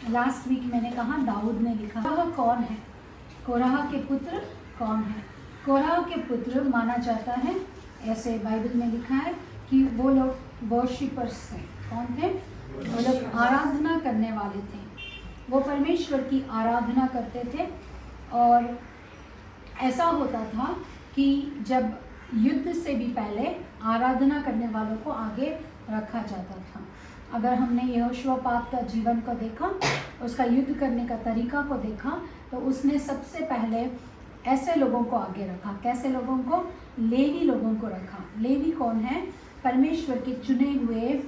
Last week मैंने कहा दाऊद ने लिखा। कोरह कौन है? कोरह के पुत्र कौन है? कोरह के पुत्र माना जाता है, ऐसे बाइबल में लिखा है कि वो लोग वर्शिपर्स थे। कौन थे? वो लोग आराधना करने वाले थे। वो परमेश्वर की आराधना करते थे। और ऐसा होता था कि जब युद्ध से भी पहले आराधना करने वालों को आगे रखा जाता था। अगर हमने यहोशुआपात का जीवन को देखा, उसका युद्ध करने का तरीका को देखा, तो उसने सबसे पहले ऐसे लोगों को आगे रखा। कैसे लोगों को? लेवी लोगों को रखा। लेवी कौन है? परमेश्वर के चुने हुए,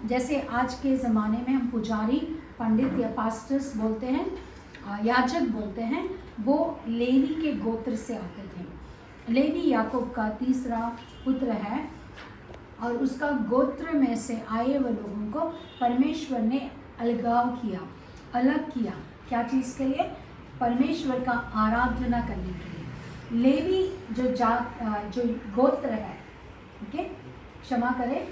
जैसे आज के ज़माने में हम पुजारी, पंडित या पास्टर्स बोलते हैं, याजक बोलते हैं, वो लेवी के गोत्र से आते थे। लेवी याकूब का तीसरा पुत्र है और उसका गोत्र में से आए हुए लोगों को परमेश्वर ने अलगाव किया, अलग किया। क्या चीज़ के लिए? परमेश्वर का आराधना करने के लिए। लेवी जो गोत्र है, ओके, क्षमा करें,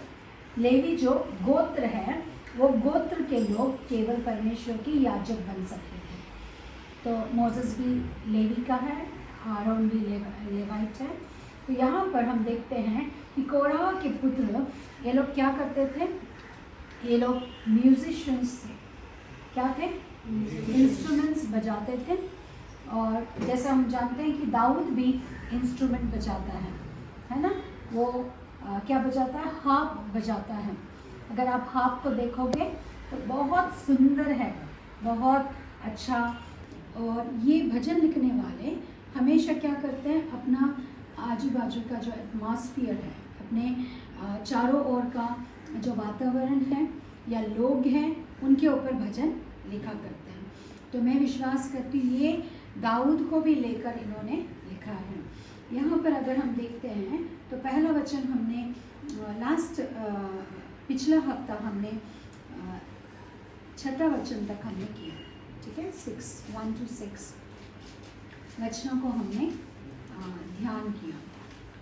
लेवी जो गोत्र है, वो गोत्र के लोग केवल परमेश्वर के याजक बन सकते थे। तो मोसेस भी लेवी का है, आरोन भी लेवाइट है। तो यहाँ पर हम देखते हैं कि कोरह के पुत्र, ये लोग क्या करते थे? ये लोग म्यूजिशियंस थे। क्या थे? इंस्ट्रूमेंट्स बजाते थे। और जैसे हम जानते हैं कि दाऊद भी इंस्ट्रूमेंट बजाता है ना? वो क्या बजाता है? हार्प बजाता है। अगर आप हार्प को देखोगे तो बहुत सुंदर है, बहुत अच्छा। और ये भजन लिखने वाले हमेशा क्या करते हैं? अपना आजू बाजू का जो एटमॉस्फेयर है, अपने चारों ओर का जो वातावरण है या लोग हैं, उनके ऊपर भजन लिखा करते हैं। तो मैं विश्वास करती हूँ ये दाऊद को भी लेकर इन्होंने लिखा है। यहाँ पर अगर हम देखते हैं तो पहला वचन हमने पिछला हफ्ता हमने 6 वचन तक हमने किया, ठीक है, 1 to 6 वचनों को हमने ध्यान किया।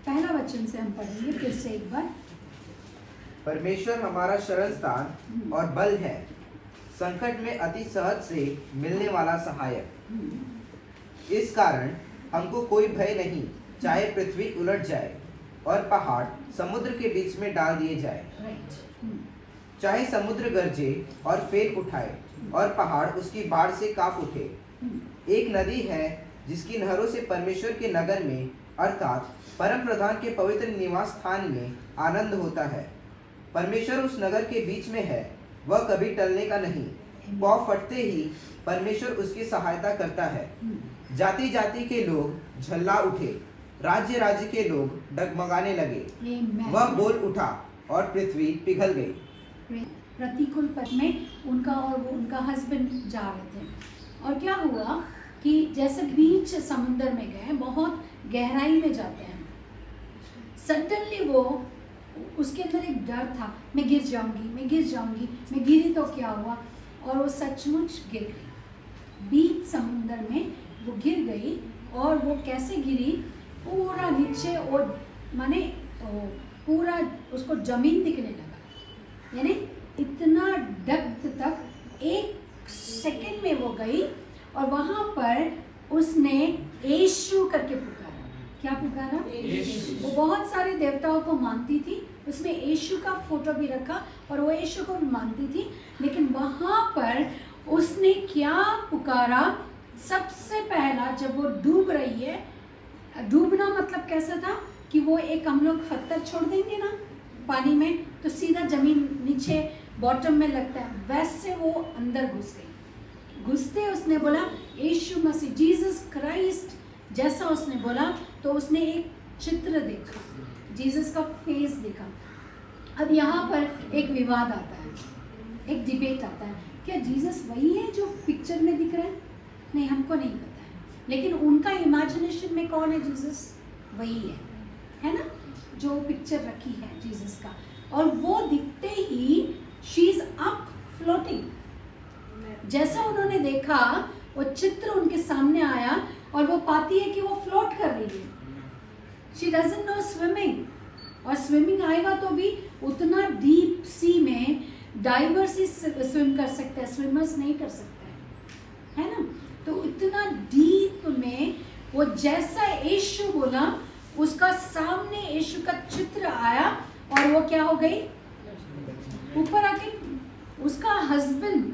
पहला वचन से हम पढ़ेंगे फिर से एक बार। परमेश्वर हमारा शरण स्थान और बल है, संकट में अति सहज से मिलने वाला सहायक। इस कारण हमको कोई भय नहीं, चाहे पृथ्वी उलट जाए और पहाड़ समुद्र के बीच में डाल दिए जाए, चाहे समुद्र गरजे और फेंक उठाए और पहाड़ उसकी बाढ़ से कांप उठे। एक नदी है जिसकी नहरों से परमेश्वर के नगर में अर्थात परम प्रधान के पवित्र निवास स्थान में आनंद होता है। परमेश्वर उस नगर के बीच में है, वह कभी टलने का नहीं। पाँव फटते ही परमेश्वर उसकी सहायता करता है। जाति जाति के लोग झल्ला उठे, राज्य राज्य के लोग डगमगाने लगे। वह बोल उठा और पृथ्वी पिघल गई। प्रतिकूल पथ में उनका और वो उनका हस्बैंड जा रहे थे, और क्या हुआ कि जैसे बीच समुद्र में गए, बहुत गहराई में जाते हैं, सडनली वो उसके अंदर एक डर था, मैं गिर जाऊंगी, मैं गिर जाऊंगी, मैं गिरी तो क्या हुआ, और वो सचमुच गिर गई। बीच समुद्र में वो गिर गई। और वो कैसे गिरी? पूरा नीचे, और माने पूरा उसको जमीन दिखने लगा, यानी इतना डेप्थ तक 1 सेकंड में वो गई। और वहाँ पर उसने यीशु करके पुकारा। क्या पुकारा? वो बहुत सारे देवताओं को मानती थी, उसमें यीशु का फोटो भी रखा और वो यीशु को भी मानती थी। लेकिन वहाँ पर उसने क्या पुकारा? सबसे पहला, जब वो डूब रही है, डूबना मतलब कैसा था कि वो एक, हम लोग पत्थर छोड़ देंगे ना पानी में तो सीधा जमीन नीचे बॉटम में लगता है, वैसे वो अंदर घुस गई। घुसते उसने बोला यीशु मसीह, जीसस क्राइस्ट, जैसा उसने बोला तो उसने एक चित्र देखा, जीसस का फेस देखा। अब यहाँ पर एक विवाद आता है, एक डिबेट आता है, क्या जीसस वही है जो पिक्चर में दिख रहा है? नहीं, हमको नहीं पता है, लेकिन उनका इमेजिनेशन में कौन है? जीसस वही है ना, जो पिक्चर रखी है जीसस का। और वो दिखते ही शी इज अप फ्लोटिंग। जैसा उन्होंने देखा, वो चित्र उनके सामने आया और वो पाती है कि वो फ्लोट कर रही है। शी डजंट नो स्विमिंग, और स्विमिंग आएगा तो भी उतना डीप सी में डाइवर्स ही स्विम कर सकते हैं, स्विमर्स नहीं कर सकते हैं, है ना। तो इतना डीप में वो जैसा यीशु बोला उसका सामने यीशु का चित्र आया और वो क्या हो गई, ऊपर आके उसका हस्बैंड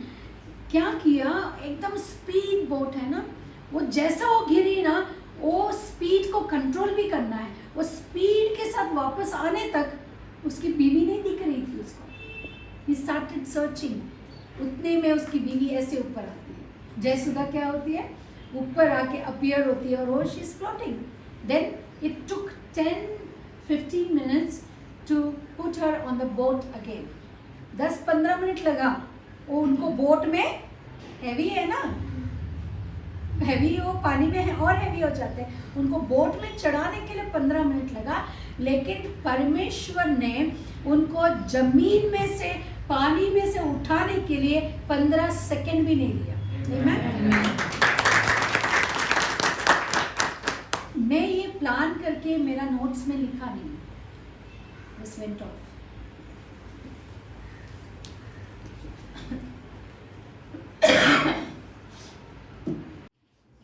क्या किया, एकदम स्पीड बोट है ना, वो जैसा वो गिरी ना, वो स्पीड को कंट्रोल भी करना है, वो स्पीड के साथ वापस आने तक उसकी बीवी नहीं दिख रही थी उसको। He started searching, उतने में उसकी बीवी ऐसे ऊपर आती है, जयसुधा क्या होती है, ऊपर आके अपीयर होती है और वो she is floating. Then it took 10-15 minutes to put her on the boat again. 10-15 minute लगा, वो उनको बोट में, हैवी है ना, हैवी वो पानी में है और हैवी हो जाते हैं, उनको बोट में चढ़ाने के लिए 15 मिनट लगा, लेकिन परमेश्वर ने उनको जमीन में से, पानी में से उठाने के लिए 15 सेकंड भी नहीं लिया। Amen? मैं ये प्लान करके मेरा नोट्स में लिखा नहीं, This went off.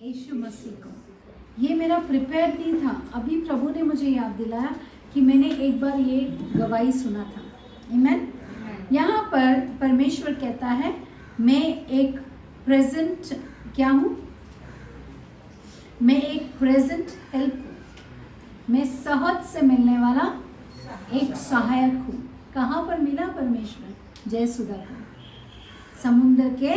यीशु मसीह को ये मेरा प्रिपेयर नहीं था, अभी प्रभु ने मुझे याद दिलाया कि मैंने एक बार ये गवाही सुना था। आमीन। यहाँ पर परमेश्वर कहता है मैं एक प्रेजेंट क्या हूँ, मैं एक प्रेजेंट हेल्प हूँ, मैं सहज से मिलने वाला एक सहायक हूँ। कहाँ पर मिला परमेश्वर, जयसुधा को, समुद्र के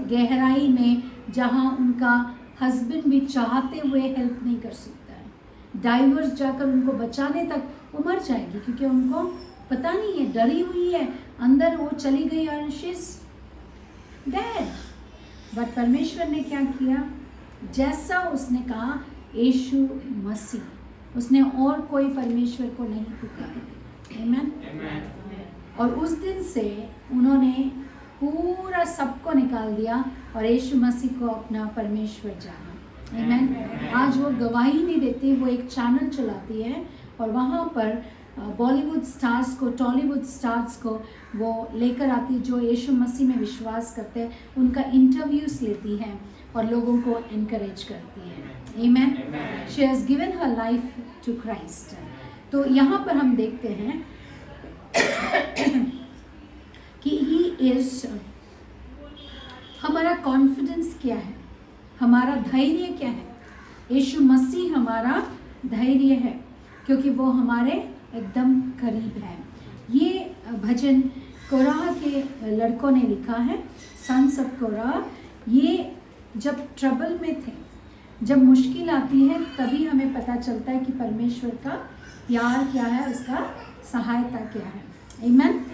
गहराई में, जहाँ उनका हस्बैंड भी चाहते हुए हेल्प नहीं कर सकता है। डाइवर्स जाकर उनको बचाने तक वो मर जाएगी, क्योंकि उनको पता नहीं है, डरी हुई है, अंदर वो चली गई और शी इज डेड। बट परमेश्वर ने क्या किया, जैसा उसने कहा, यीशु मसीह, उसने और कोई परमेश्वर को नहीं पुकारा। आमीन। और उस दिन से उन्होंने पूरा सबको निकाल दिया और यीशु मसीह को अपना परमेश्वर जाना। आमीन। आज वो गवाही नहीं देती, वो एक चैनल चलाती है और वहाँ पर बॉलीवुड स्टार्स को, टॉलीवुड स्टार्स को वो लेकर आती, जो यीशु मसीह में विश्वास करते हैं, उनका इंटरव्यूज लेती हैं और लोगों को इनकरेज करती है। आमीन। She has given her life to Christ. तो यहाँ पर हम देखते हैं कि ही इज, हमारा कॉन्फिडेंस क्या है, हमारा धैर्य क्या है। यीशु मसीह हमारा धैर्य है, क्योंकि वो हमारे एकदम करीब है। ये भजन कोराह के लड़कों ने लिखा है, सन्स ऑफ कोराह। ये जब ट्रबल में थे, जब मुश्किल आती है, तभी हमें पता चलता है कि परमेश्वर का प्यार क्या है, उसका सहायता क्या है। आमीन।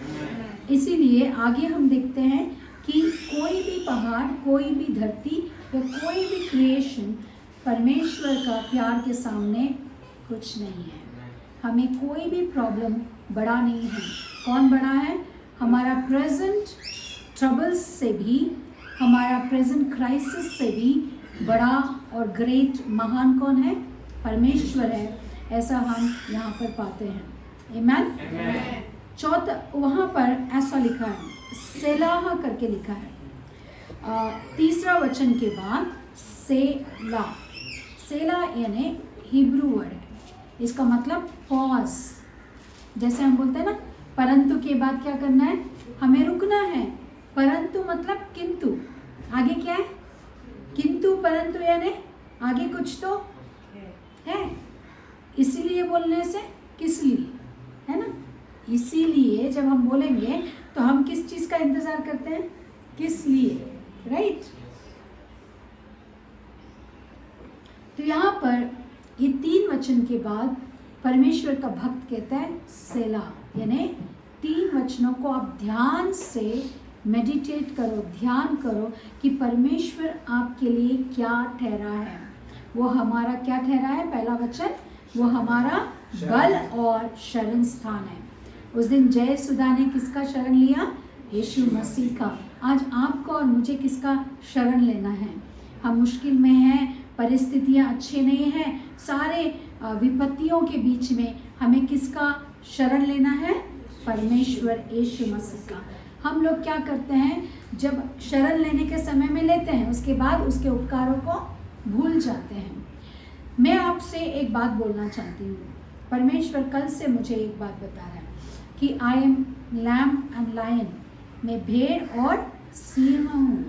इसीलिए आगे हम देखते हैं कि कोई भी पहाड़, कोई भी धरती या कोई भी क्रिएशन परमेश्वर का प्यार के सामने कुछ नहीं है। हमें कोई भी प्रॉब्लम बड़ा नहीं है। कौन बड़ा है? हमारा प्रेजेंट ट्रबल्स से भी, हमारा प्रेजेंट क्राइसिस से भी बड़ा और ग्रेट, महान कौन है? परमेश्वर है। ऐसा हम यहाँ पर पाते हैं। आमीन। चौथा, वहाँ पर ऐसा लिखा है, सेलाह करके लिखा है, तीसरा वचन के बाद सेला। सेला यानी हिब्रू वर्ड है, इसका मतलब पॉज। जैसे हम बोलते हैं ना, परंतु के बाद क्या करना है, हमें रुकना है। परंतु मतलब किंतु, आगे क्या है? किंतु परंतु यानी आगे कुछ तो है, इसीलिए बोलने से किस लिए, है ना। इसीलिए जब हम बोलेंगे तो हम किस चीज़ का इंतज़ार करते हैं? किस लिए, राइट। तो यहाँ पर ये 3 वचन के बाद परमेश्वर का भक्त कहता है सेला, यानी 3 वचनों को आप ध्यान से मेडिटेट करो, ध्यान करो कि परमेश्वर आपके लिए क्या ठहरा है। वो हमारा क्या ठहरा है? पहला वचन, वो हमारा बल और शरण स्थान है। उस दिन जयसुधा ने किसका शरण लिया? यीशु मसीह का। आज आपको और मुझे किसका शरण लेना है? हम मुश्किल में हैं, परिस्थितियाँ अच्छे नहीं हैं, सारे विपत्तियों के बीच में हमें किसका शरण लेना है? परमेश्वर यीशु मसीह का। हम लोग क्या करते हैं, जब शरण लेने के समय में लेते हैं, उसके बाद उसके उपकारों को भूल जाते हैं। मैं आपसे एक बात बोलना चाहती हूँ। परमेश्वर कल से मुझे एक बात बता रहा है कि I am lamb and lion, मैं भेड़ और सिंह हूँ।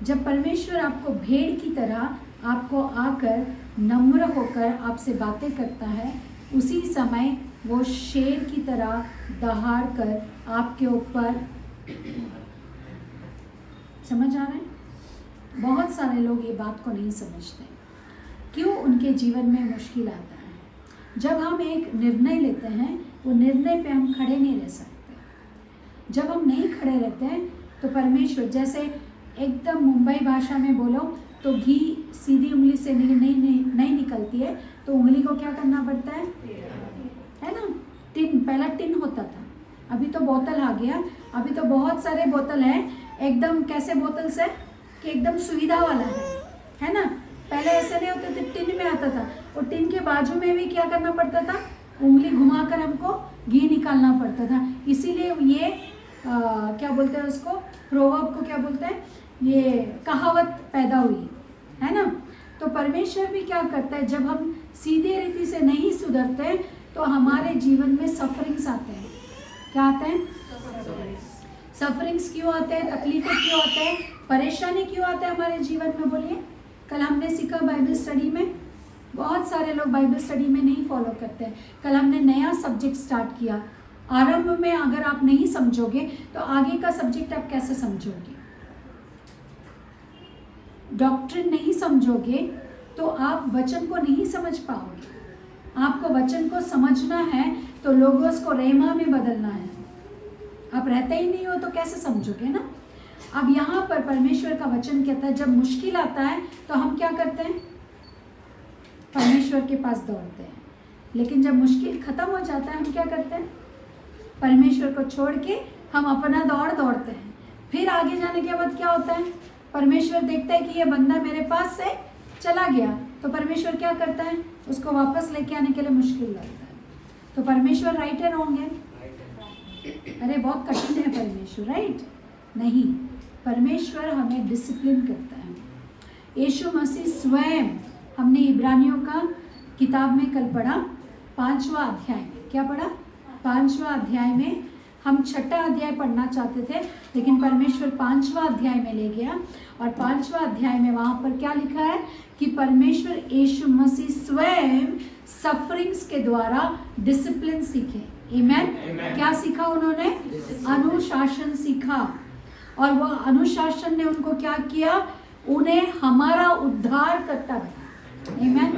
जब परमेश्वर आपको भेड़ की तरह आपको आकर नम्र होकर आपसे बातें करता है, उसी समय वो शेर की तरह दहाड़ कर आपके ऊपर, समझ आ रहा है? बहुत सारे लोग ये बात को नहीं समझते, क्यों उनके जीवन में मुश्किल आता है। जब हम एक निर्णय लेते हैं, वो निर्णय पे हम खड़े नहीं रह सकते। जब हम नहीं खड़े रहते हैं तो परमेश्वर, जैसे एकदम मुंबई भाषा में बोलो तो घी सीधी उंगली से नहीं निकलती है, तो उंगली को क्या करना पड़ता है ना? टिन, पहला टिन होता था, अभी तो बोतल आ गया। अभी तो बहुत सारे बोतल हैं, एकदम कैसे बोतल से कि एकदम सुविधा वाला है ना? पहले ऐसे नहीं होते थे, टिन में आता था, और टिन के बाजू में भी क्या करना पड़ता था, उंगली घुमाकर हमको घी निकालना पड़ता था। इसीलिए ये क्या बोलते हैं उसको, प्रोवर्ब को क्या बोलते हैं, ये कहावत पैदा हुई है ना? तो परमेश्वर भी क्या करता है, जब हम सीधे रीति से नहीं सुधरते तो हमारे जीवन में सफरिंग्स आते हैं। क्या आते हैं? सफरिंग्स क्यों आते हैं? तकलीफें क्यों आते हैं? परेशानी क्यों आते हैं हमारे जीवन में? बोलिए। कल हमने सीखा बाइबल स्टडी में, बहुत सारे लोग बाइबल स्टडी में नहीं फॉलो करते हैं। कल हमने नया सब्जेक्ट स्टार्ट किया। आरंभ में अगर आप नहीं समझोगे तो आगे का सब्जेक्ट आप कैसे समझोगे? डॉक्ट्रिन नहीं समझोगे तो आप वचन को नहीं समझ पाओगे। आपको वचन को समझना है तो लोगोस को रेमा में बदलना है। आप रहते ही नहीं हो तो कैसे समझोगे ना? अब यहाँ पर परमेश्वर का वचन कहता है, जब मुश्किल आता है तो हम क्या करते हैं? परमेश्वर के पास दौड़ते हैं। लेकिन जब मुश्किल खत्म हो जाता है हम क्या करते हैं? परमेश्वर को छोड़ के हम अपना दौड़ते हैं। फिर आगे जाने के बाद क्या होता है? परमेश्वर देखता है कि ये बंदा मेरे पास से चला गया, तो परमेश्वर क्या करता है? उसको वापस लेके आने के लिए मुश्किल लगता है। तो परमेश्वर राइट है, रॉन्ग है? अरे बहुत कठिन है परमेश्वर, राइट? नहीं, परमेश्वर हमें डिसिप्लिन करता है। यीशु मसीह स्वयं, हमने इब्रानियों का किताब में कल पढ़ा, 5वां अध्याय में। क्या पढ़ा? 5वां अध्याय में। हम 6ठा अध्याय पढ़ना चाहते थे, लेकिन परमेश्वर 5वां अध्याय में ले गया। और 5वां अध्याय में वहाँ पर क्या लिखा है कि परमेश्वर यीशु मसीह स्वयं सफरिंग्स के द्वारा डिसिप्लिन सीखे। आमेन। क्या सीखा उन्होंने? अनुशासन सीखा। और वह अनुशासन ने उनको क्या किया? उन्हें हमारा उद्धार करता बना। आमेन।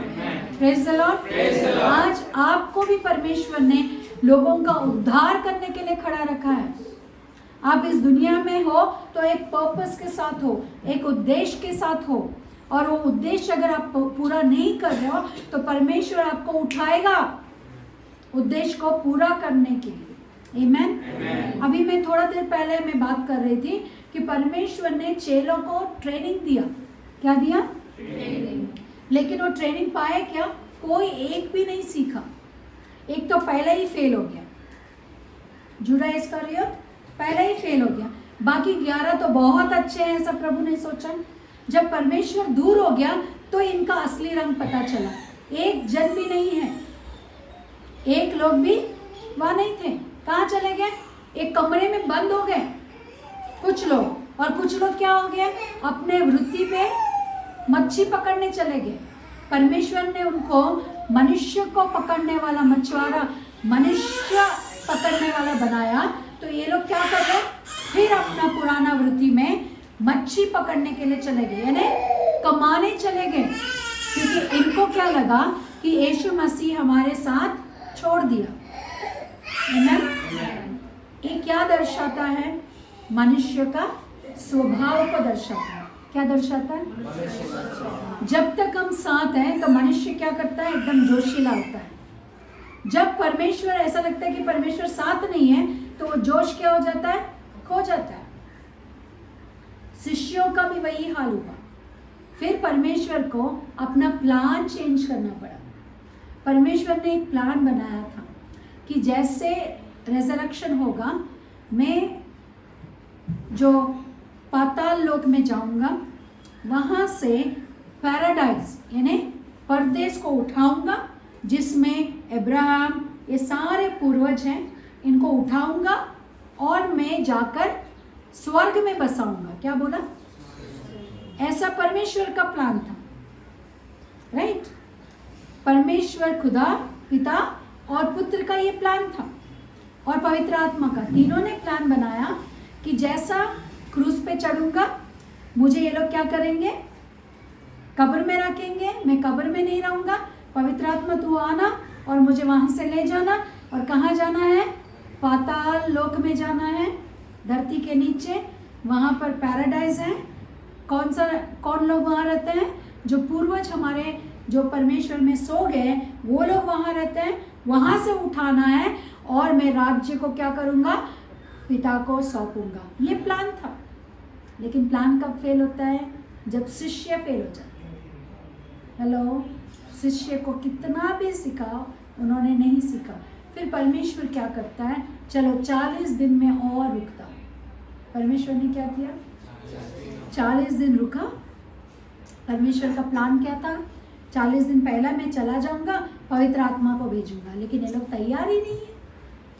Praise the Lord. आज आपको भी परमेश्वर ने लोगों का उद्धार करने के लिए खड़ा रखा है। आप इस दुनिया में हो तो एक पर्पस के साथ हो, एक उद्देश्य के साथ हो, और वो उद्देश्य अगर आप पूरा नहीं कर रहे हो तो परमेश्वर आपको उठाएगा उद्देश्य को पूरा करने के लिए। आमेन। अभी मैं थोड़ा देर पहले मैं बात कर रही थी कि परमेश्वर ने चेलों को ट्रेनिंग दिया। क्या दिया? ट्रेनिंग। लेकिन वो ट्रेनिंग पाए क्या? कोई एक भी नहीं सीखा। एक तो पहले ही फेल हो गया, जुड़ा इस्करियोत पहले ही फेल हो गया। बाकी 11 तो बहुत अच्छे हैं, ऐसा प्रभु ने सोचा। जब परमेश्वर दूर हो गया तो इनका असली रंग पता चला। एक जन भी नहीं है, एक लोग भी वहाँ नहीं थे। कहाँ चले गए? एक कमरे में बंद हो गए कुछ लोग, और कुछ लोग क्या हो गए? अपने वृत्ति पे मच्छी पकड़ने चले गए। परमेश्वर ने उनको मनुष्य को पकड़ने वाला मछुआरा, मनुष्य पकड़ने वाला बनाया, तो ये लोग क्या कर रहे? फिर अपना पुराना वृत्ति में मच्छी पकड़ने के लिए चले गए, यानी कमाने चले गए। क्योंकि इनको क्या लगा कि यीशु मसीह हमारे साथ छोड़ दिया। ये क्या दर्शाता है? मनुष्य का स्वभाव को दर्शाता है। क्या दर्शाता है? जब तक हम साथ हैं तो मनुष्य क्या करता है? एकदम जोशीला होता है। जब परमेश्वर, ऐसा लगता है कि परमेश्वर साथ नहीं है, तो वो जोश क्या हो जाता है? खो जाता है। शिष्यों का भी वही हाल हुआ। फिर परमेश्वर को अपना प्लान चेंज करना पड़ा। परमेश्वर ने एक प्लान बनाया था कि जैसे रेजरेक्शन होगा, मैं जो पाताल लोक में जाऊंगा, वहाँ से पैराडाइज यानी परदेश को उठाऊंगा, जिसमें अब्राहम ये सारे पूर्वज हैं, इनको उठाऊंगा और मैं जाकर स्वर्ग में बसाऊंगा। क्या बोला? ऐसा परमेश्वर का प्लान था, राइट? परमेश्वर खुदा पिता और पुत्र का ये प्लान था और पवित्र आत्मा का, तीनों ने प्लान बनाया कि जैसा क्रूस पे चढ़ूंगा, मुझे ये लोग क्या करेंगे? कब्र में रखेंगे, मैं कब्र में नहीं रहूंगा, पवित्र आत्मा तू आना और मुझे वहां से ले जाना। और कहाँ जाना है? पाताल लोक में जाना है, धरती के नीचे, वहां पर पैराडाइज है। कौन लोग वहां रहते हैं? जो पूर्वज हमारे जो परमेश्वर में सो गए, वो लोग वहां रहते हैं। वहां से उठाना है और मैं राज्य को क्या करूंगा? पिता को सौंपूंगा। ये प्लान था। लेकिन प्लान कब फेल होता है? जब शिष्य फेल हो जाते हैं। हेलो, शिष्य को कितना भी सिखाओ, उन्होंने नहीं सीखा। फिर परमेश्वर क्या करता है? चलो 40 दिन में और रुकता है। परमेश्वर ने क्या किया? 40 दिन रुका। परमेश्वर का प्लान क्या था? 40 दिन पहला मैं चला जाऊंगा, पवित्र आत्मा को भेजूंगा। लेकिन ये लोग तैयार ही नहीं है,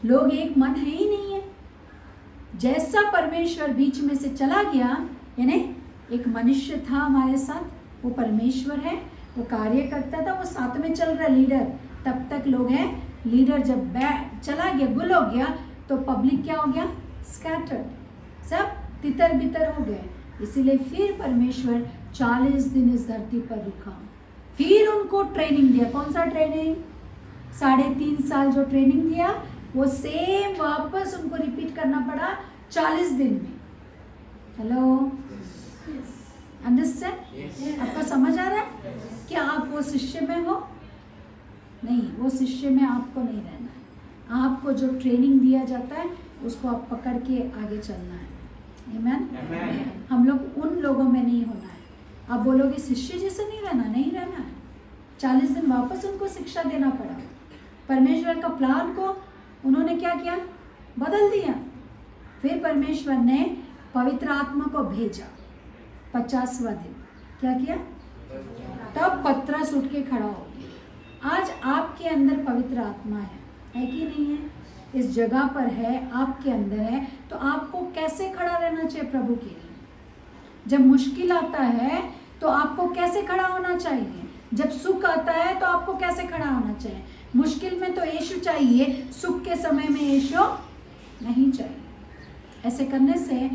लोग एक मन है ही नहीं है। जैसा परमेश्वर बीच में से चला गया, यानी एक मनुष्य था हमारे साथ, वो परमेश्वर है, वो कार्य करता था, वो साथ में चल रहा लीडर, तब तक लोग हैं। लीडर जब चला गया, गुल हो गया, तो पब्लिक क्या हो गया? स्कैटर्ड, सब तितर बितर हो गए। इसीलिए फिर परमेश्वर 40 दिन इस धरती पर रुका। फिर उनको ट्रेनिंग दिया। कौन सा ट्रेनिंग? 3.5 साल जो ट्रेनिंग दिया, वो सेम वापस उनको रिपीट करना पड़ा 40 दिन में। Hello, understand? आपको समझ आ रहा है? क्या आप वो शिष्य में हो? नहीं, वो शिष्य में आपको नहीं रहना है। आपको जो ट्रेनिंग दिया जाता है, उसको आप पकड़ के आगे चलना है। आमीन? हम लोग उन लोगों में नहीं होना है। आप बोलोगे शिष्य जैसे नहीं रहना है। 40 दिन वापस उनको शिक्षा देना पड़ा। परमेश्वर का प्लान को उन्होंने क्या किया? बदल दिया। फिर परमेश्वर ने पवित्र आत्मा को भेजा 50वां दिन। क्या किया? तब पतरस उठ के खड़ा हो गया। आज आपके अंदर पवित्र आत्मा है कि नहीं है? इस जगह पर है, आपके अंदर है, तो आपको कैसे खड़ा रहना चाहिए प्रभु के लिए? जब मुश्किल आता है तो आपको कैसे खड़ा होना चाहिए? जब सुख आता है तो आपको कैसे खड़ा होना चाहिए? मुश्किल में तो यीशु चाहिए, सुख के समय में यीशु नहीं चाहिए। ऐसे करने से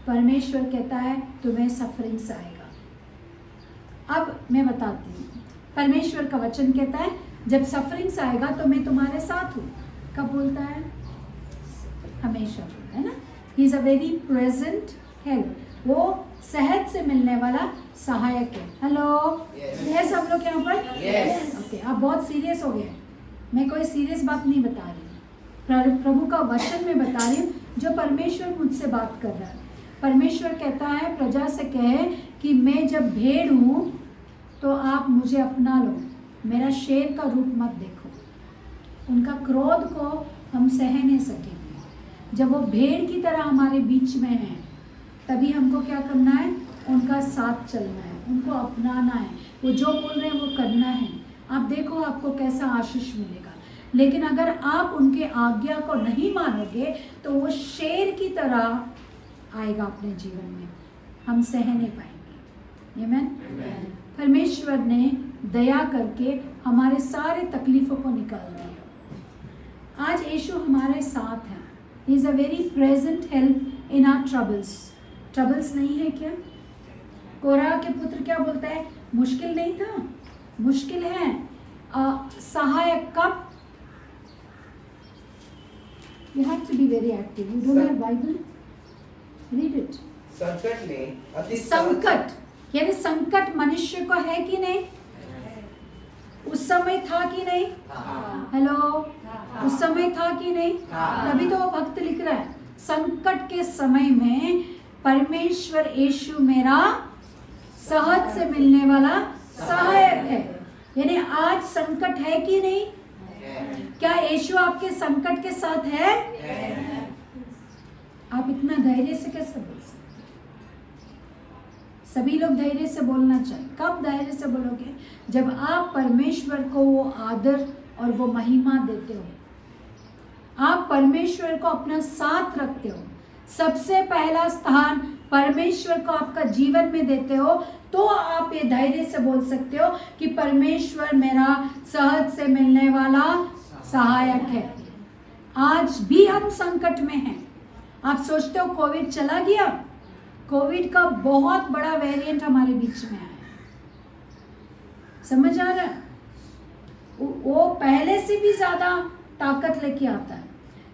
परमेश्वर कहता है तुम्हें सफरिंग्स आएगा। अब मैं बताती हूँ, परमेश्वर का वचन कहता है जब सफरिंग्स आएगा तो मैं तुम्हारे साथ हूँ। कब बोलता है? हमेशा बोलता है ना। He is a very present help. वो सहज से मिलने वाला सहायक है। हेलो, यस, हम लोग यहाँ पर ओके। आप बहुत सीरियस हो गए। मैं कोई सीरियस बात नहीं बता रही, प्रभु का वचन में बता रही हूँ, जो परमेश्वर मुझसे बात कर रहा है। परमेश्वर कहता है प्रजा से कहे कि मैं जब भेड़ हूँ तो आप मुझे अपना लो, मेरा शेर का रूप मत देखो। उनका क्रोध को हम सह नहीं सकेंगे। जब वो भेड़ की तरह हमारे बीच में है, तभी हमको क्या करना है? उनका साथ चलना है, उनको अपनाना है, वो जो बोल रहे हैं वो करना है। आप देखो आपको कैसा आशीष मिलेगा। लेकिन अगर आप उनके आज्ञा को नहीं मानोगे तो वो शेर की तरह आएगा अपने जीवन में, हम सह नहीं पाएंगे। आमीन? परमेश्वर ने दया करके हमारे सारे तकलीफों को निकाल दिया। आज यीशु हमारे साथ है। He is a very present help in our troubles. Troubles नहीं है क्या? कोरह के पुत्र क्या बोलता है? मुश्किल नहीं था, मुश्किल है। सहायक कब? You have to be very active. You don't have Bible? Read it. संकट में अति संकट यानी संकट मनुष्य को है कि नहीं? उस समय था कि नहीं? हेलो, उस समय था कि नहीं? तभी तो वो भक्त लिख रहा है, संकट के समय में परमेश्वर यीशु मेरा सहज से मिलने वाला सहायक है। यानी आज संकट है कि नहीं? क्या यीशु आपके संकट के साथ है? आप इतना धैर्य से कैसे बोल सकते? सभी लोग धैर्य से बोलना चाहिए। कब धैर्य से बोलोगे? जब आप परमेश्वर को वो आदर और वो महिमा देते हो, आप परमेश्वर को अपना साथ रखते हो, सबसे पहला स्थान परमेश्वर को आपका जीवन में देते हो, तो आप ये धैर्य से बोल सकते हो कि परमेश्वर मेरा सहज से मिलने वाला सहायक है। आज भी हम संकट में हैं। आप सोचते हो कोविड चला गया? कोविड का बहुत बड़ा वेरिएंट हमारे बीच में आया। समझ आ रहा है? वो पहले से भी ज़्यादा ताकत लेके आता है।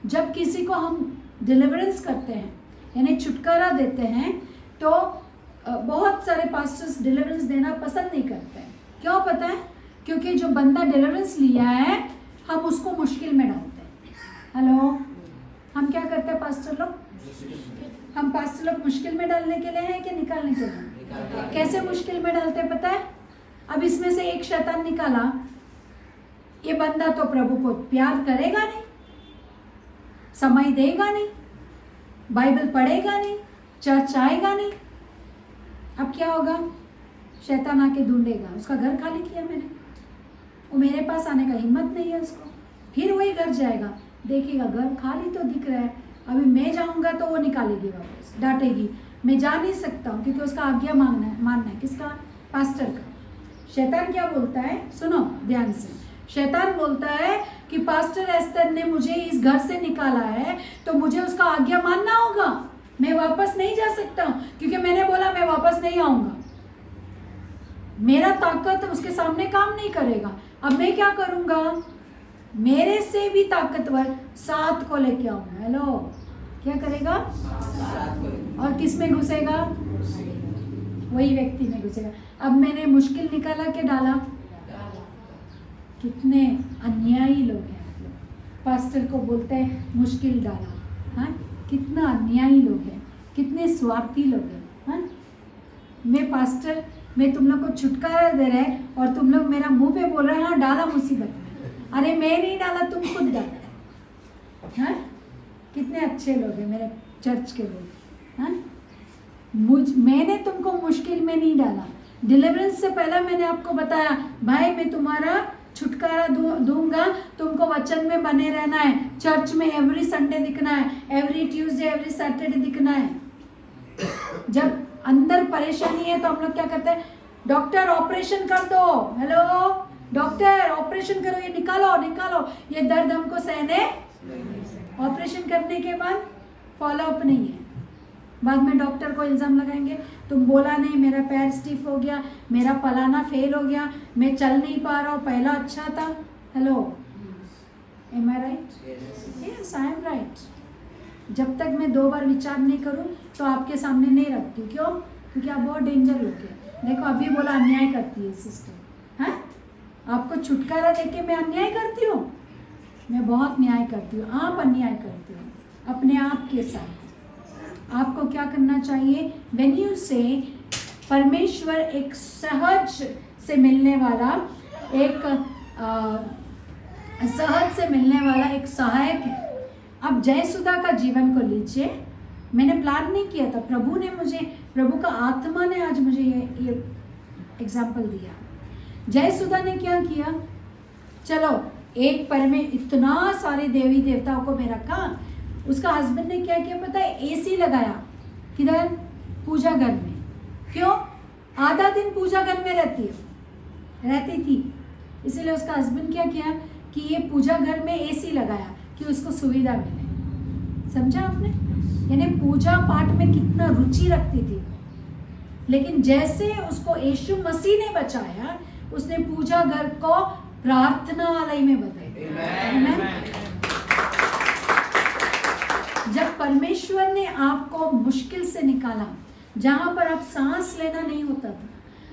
जब किसी को हम डिलीवरेंस करते हैं, यानी छुटकारा देते हैं, तो बहुत सारे पास्टर्स डिलीवरेंस देना पसंद नहीं करते हैं। क्यों पता है? क्योंकि जो बंदा डिलीवरेंस लिया है, हम उसको मुश्किल में डालते हैं। हेलो, हम क्या करते हैं पास्टर लोग? हम पास्टर लोग मुश्किल में डालने के लिए हैं कि निकालने के लिए? कैसे मुश्किल में डालते हैं पता है? अब इसमें से एक शैतान निकाला, ये बंदा तो प्रभु को प्यार करेगा नहीं, समय देगा नहीं, बाइबल पढ़ेगा नहीं, चर्च आएगा नहीं। अब क्या होगा? शैतान आके ढूंढेगा। उसका घर खाली किया मैंने, वो मेरे पास आने का हिम्मत नहीं है उसको। फिर वही घर जाएगा, देखेगा घर खाली तो दिख रहा है, अभी मैं जाऊंगा तो वो निकालेगी वापस, डांटेगी। मैं जा नहीं सकता हूँ क्योंकि उसका आज्ञा मानना है। किसका? पास्टर का। शैतान क्या बोलता है? सुनो ध्यान से। शैतान बोलता है कि पास्टर एस्तर ने मुझे इस घर से निकाला है, तो मुझे उसका आज्ञा मानना होगा। मैं वापस नहीं जा सकता हूँ क्योंकि मैंने बोला मैं वापस नहीं आऊंगा। मेरा ताकत उसके सामने काम नहीं करेगा। अब मैं क्या करूंगा? मेरे से भी ताकतवर साथ को लेके आऊंगा। हेलो, क्या करेगा? और किस में घुसेगा? वही व्यक्ति में घुसेगा। अब मैंने मुश्किल निकाला के डाला। कितने अन्यायी लोग हैं आप लोग। पास्टर को बोलते हैं मुश्किल डाला। हाँ, कितना अन्यायी लोग हैं, कितने स्वार्थी लोग हैं। हाँ, मैं तुम लोग को छुटकारा दे रहे हैं और तुम लोग मेरा मुंह पे बोल रहे हैं हाँ डाला मुसीबत में। अरे मैं नहीं डाला, तुम खुद डाला। हाँ, कितने अच्छे लोग हैं मेरे चर्च के लोग। हाँ, मैंने तुमको मुश्किल में नहीं डाला। डिलीवरेंस से पहले मैंने आपको बताया भाई मैं तुम्हारा छुटकारा दूंगा, तुमको वचन में बने रहना है, चर्च में एवरी संडे दिखना है, एवरी ट्यूसडे एवरी सैटरडे दिखना है। जब अंदर परेशानी है तो हम लोग क्या करते हैं? डॉक्टर ऑपरेशन कर दो। हेलो डॉक्टर ऑपरेशन करो, ये निकालो, ये दर्द हमको सहने। ऑपरेशन करने के बाद फॉलो अप नहीं है। बाद में डॉक्टर को इल्ज़ाम लगाएंगे तुम बोला नहीं, मेरा पैर स्टिफ हो गया, मेरा पलाना फेल हो गया, मैं चल नहीं पा रहा हूँ, पहला अच्छा था। Hello, am I right? Yes, I am right. जब तक मैं 2 बार विचार नहीं करूँ तो आपके सामने नहीं रखती। क्यों? क्योंकि आप बहुत डेंजर लोग हैं। देखो अभी बोला अन्याय करती है सिस्टम। हाँ, आपको छुटकारा देके मैं अन्याय करती हूँ? मैं बहुत न्याय करती हूँ। आप अन्याय करती हो अपने आप के साथ। आपको क्या करना चाहिए? व्हेन यू से परमेश्वर एक सहज से मिलने वाला एक सहायक है। अब जयसुधा का जीवन को लीजिए। मैंने प्लान नहीं किया था, प्रभु का आत्मा ने आज मुझे ये एग्जाम्पल दिया। जयसुधा ने क्या किया? चलो एक पर में इतना सारे देवी देवताओं को मैं रखा। उसका हस्बैंड ने क्या किया पता है? एसी लगाया। किधर? पूजा घर में। क्यों? आधा दिन पूजा घर में रहती थी। इसीलिए उसका हस्बैंड क्या किया कि ये पूजा घर में एसी लगाया कि उसको सुविधा मिले। समझा आपने? यानी पूजा पाठ में कितना रुचि रखती थी। लेकिन जैसे उसको यीशु मसीह ने बचाया, उसने पूजा घर को प्रार्थनालय में बदला। जब परमेश्वर ने आपको मुश्किल से निकाला, जहां पर आप सांस लेना नहीं होता था,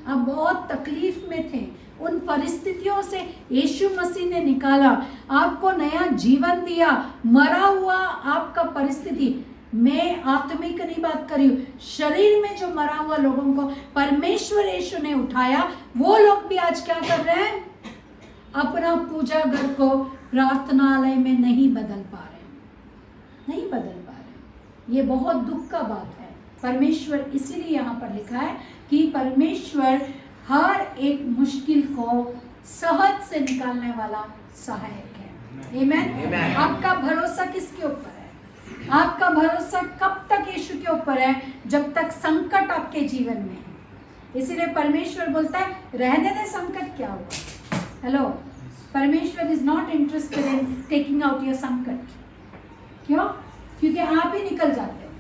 आप बहुत तकलीफ में थे, उन परिस्थितियों से यीशु मसीह ने निकाला, आपको नया जीवन दिया। मरा हुआ आपका परिस्थिति, मैं आत्मिक नहीं बात कर रही हूँ, शरीर में जो मरा हुआ लोगों को परमेश्वर यीशु ने उठाया। वो लोग भी आज क्या कर रहे हैं? अपना पूजा घर को प्रार्थनालय में नहीं बदल पा रहे। ये बहुत दुख का बात है। परमेश्वर इसीलिए यहाँ पर लिखा है कि परमेश्वर हर एक मुश्किल को सहज से निकालने वाला सहायक है। आमीन। आपका भरोसा किसके ऊपर है? आपका भरोसा कब तक यीशु के ऊपर है? जब तक संकट आपके जीवन में है। इसीलिए परमेश्वर बोलता है रहने दे, संकट क्या हुआ। हेलो, परमेश्वर is not interested in taking out your संकट। क्यों? क्योंकि आप ही निकल जाते हो।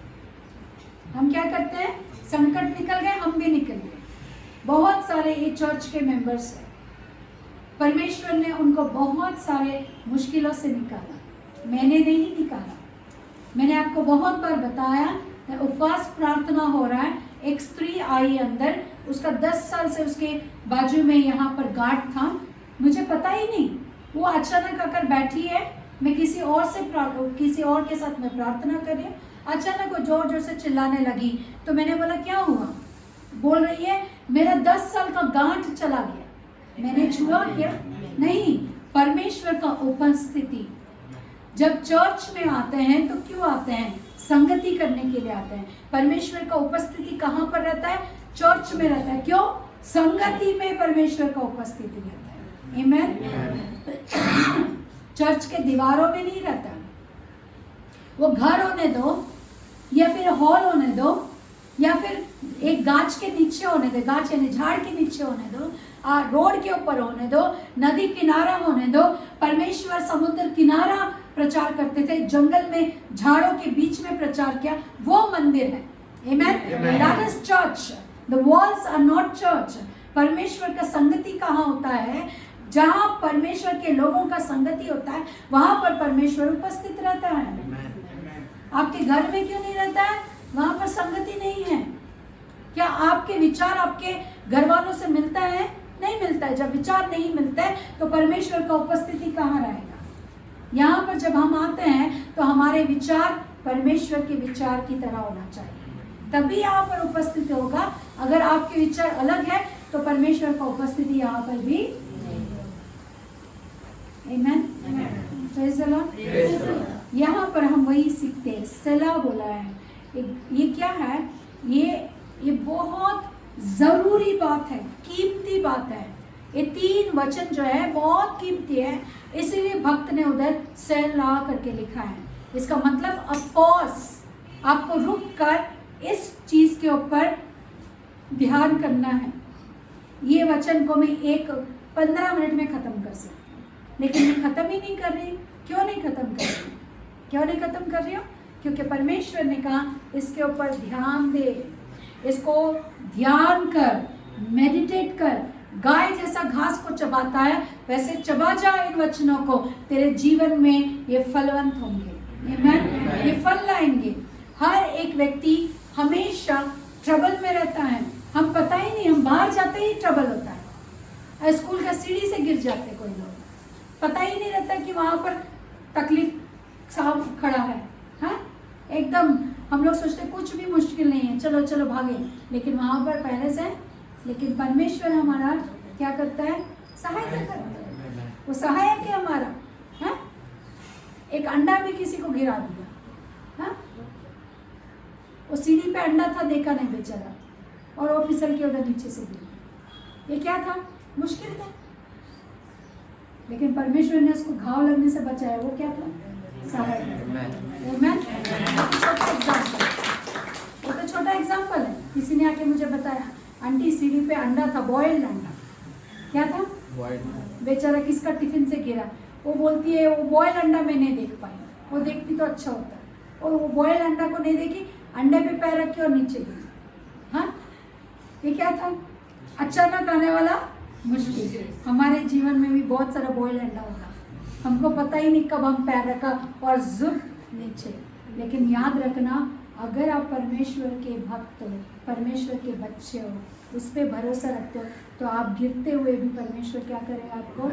हम क्या करते हैं? संकट निकल गए, हम भी निकल गए। बहुत सारे ये चर्च के मेंबर्स हैं, परमेश्वर ने उनको बहुत सारे मुश्किलों से निकाला, मैंने नहीं निकाला। मैंने आपको बहुत बार बताया, उपवास प्रार्थना हो रहा है, एक स्त्री आई अंदर, उसका 10 साल से उसके बाजू में यहाँ पर गांठ था, मुझे पता ही नहीं। वो अचानक आकर बैठी है, मैं किसी और के साथ में प्रार्थना कर रही हूँ, अचानक वो जोर जोर से चिल्लाने लगी। तो मैंने बोला क्या हुआ? बोल रही है मेरा 10 साल का गांठ चला गया। मैंने छुआ क्या? नहीं। परमेश्वर का उपस्थिति, जब चर्च में आते हैं तो क्यों आते हैं? संगति करने के लिए आते हैं। परमेश्वर का उपस्थिति कहाँ पर रहता है? चर्च में रहता है। क्यों? संगति में परमेश्वर का उपस्थिति रहता है। आमीन। चर्च के दीवारों में नहीं रहता। वो घर होने दो या फिर हॉल होने दो या फिर एक गाछ के नीचे होने दो, गाछ यानी झाड़ के नीचे होने दो, रोड के ऊपर होने दो, नदी किनारा होने दो। परमेश्वर समुद्र किनारा प्रचार करते थे, जंगल में झाड़ों के बीच में प्रचार किया, वो मंदिर है। आमीन। That is church. The walls are not church. परमेश्वर का संगति कहाँ होता है? जहाँ परमेश्वर के लोगों का संगति होता है, वहां पर परमेश्वर उपस्थित रहता है। आपके घर में क्यों नहीं रहता है? वहां पर संगति नहीं है। क्या आपके विचार आपके घर वालों से मिलता है? नहीं मिलता है। जब विचार नहीं मिलता है तो परमेश्वर का उपस्थिति कहाँ रहेगा? यहाँ पर जब हम आते हैं तो हमारे विचार परमेश्वर के विचार की तरह होना चाहिए, तभी यहाँ पर उपस्थिति होगा। अगर आपके विचार अलग है तो परमेश्वर का उपस्थिति यहाँ पर भी आमीन। Praise the Lord. यहाँ पर हम वही सीखते हैं, सलाह बोला है। ये क्या है? ये बहुत जरूरी बात है, कीमती बात है। ये 3 वचन जो है बहुत कीमती है, इसीलिए भक्त ने उधर सलाह करके लिखा है। इसका मतलब अफसोस, आपको रुक कर इस चीज के ऊपर ध्यान करना है। ये वचन को मैं 15 मिनट में खत्म कर सकती हूँ, लेकिन मैं खत्म ही नहीं कर रही। क्यों नहीं खत्म कर रही? क्यों नहीं खत्म कर रही हूँ? क्योंकि परमेश्वर ने कहा इसके ऊपर ध्यान दे, इसको ध्यान कर, मेडिटेट कर। गाय जैसा घास को चबाता है वैसे चबा जा इन वचनों को, तेरे जीवन में ये फलवंत होंगे। आमीन। ये फल लाएंगे। हर एक व्यक्ति हमेशा ट्रबल में रहता है, हम पता ही नहीं, हम बाहर जाते ही ट्रबल होता है। स्कूल का सीढ़ी से गिर जाते कोई लोग, पता ही नहीं रहता कि वहां पर तकलीफ साहब खड़ा है। हाँ, एकदम हम लोग सोचते कुछ भी मुश्किल नहीं है, चलो चलो भागे, लेकिन वहां पर पहले से। लेकिन परमेश्वर हमारा क्या करता है? सहायता करता है। वो सहायक है हमारा। हाँ, एक अंडा भी किसी को गिरा दिया। हाँ, वो सीढ़ी पे अंडा था, देखा नहीं बेचारा, और वो फिसल के उधर नीचे से गिरा। ये क्या था? मुश्किल था, लेकिन परमेश्वर ने उसको घाव लगने से बचाया। वो क्या था? सहायक। वो तो छोटा एग्जाम्पल है। किसी ने आके मुझे बताया, आंटी सीढ़ी पे अंडा था, बॉइल्ड अंडा। क्या था? बेचारा किसका टिफिन से गिरा। वो बोलती है वो बॉइल्ड अंडा मैं नहीं देख पाई, वो देखती तो अच्छा होता, और वो बॉइल्ड अंडा को नहीं देखी, अंडे पे पैर रखी और नीचे गिरी। हाँ, ये क्या था? अचानक आने वाला मुश्किल। हमारे जीवन में भी बहुत सारा बॉइल्ड अंडा होगा, हमको पता ही नहीं कब हम पैर रखा और जुब नीचे। लेकिन याद रखना, अगर आप परमेश्वर के भक्त हो, परमेश्वर के बच्चे हो, उस पर भरोसा रखते हो, तो आप गिरते हुए भी परमेश्वर क्या करेगा? आपको।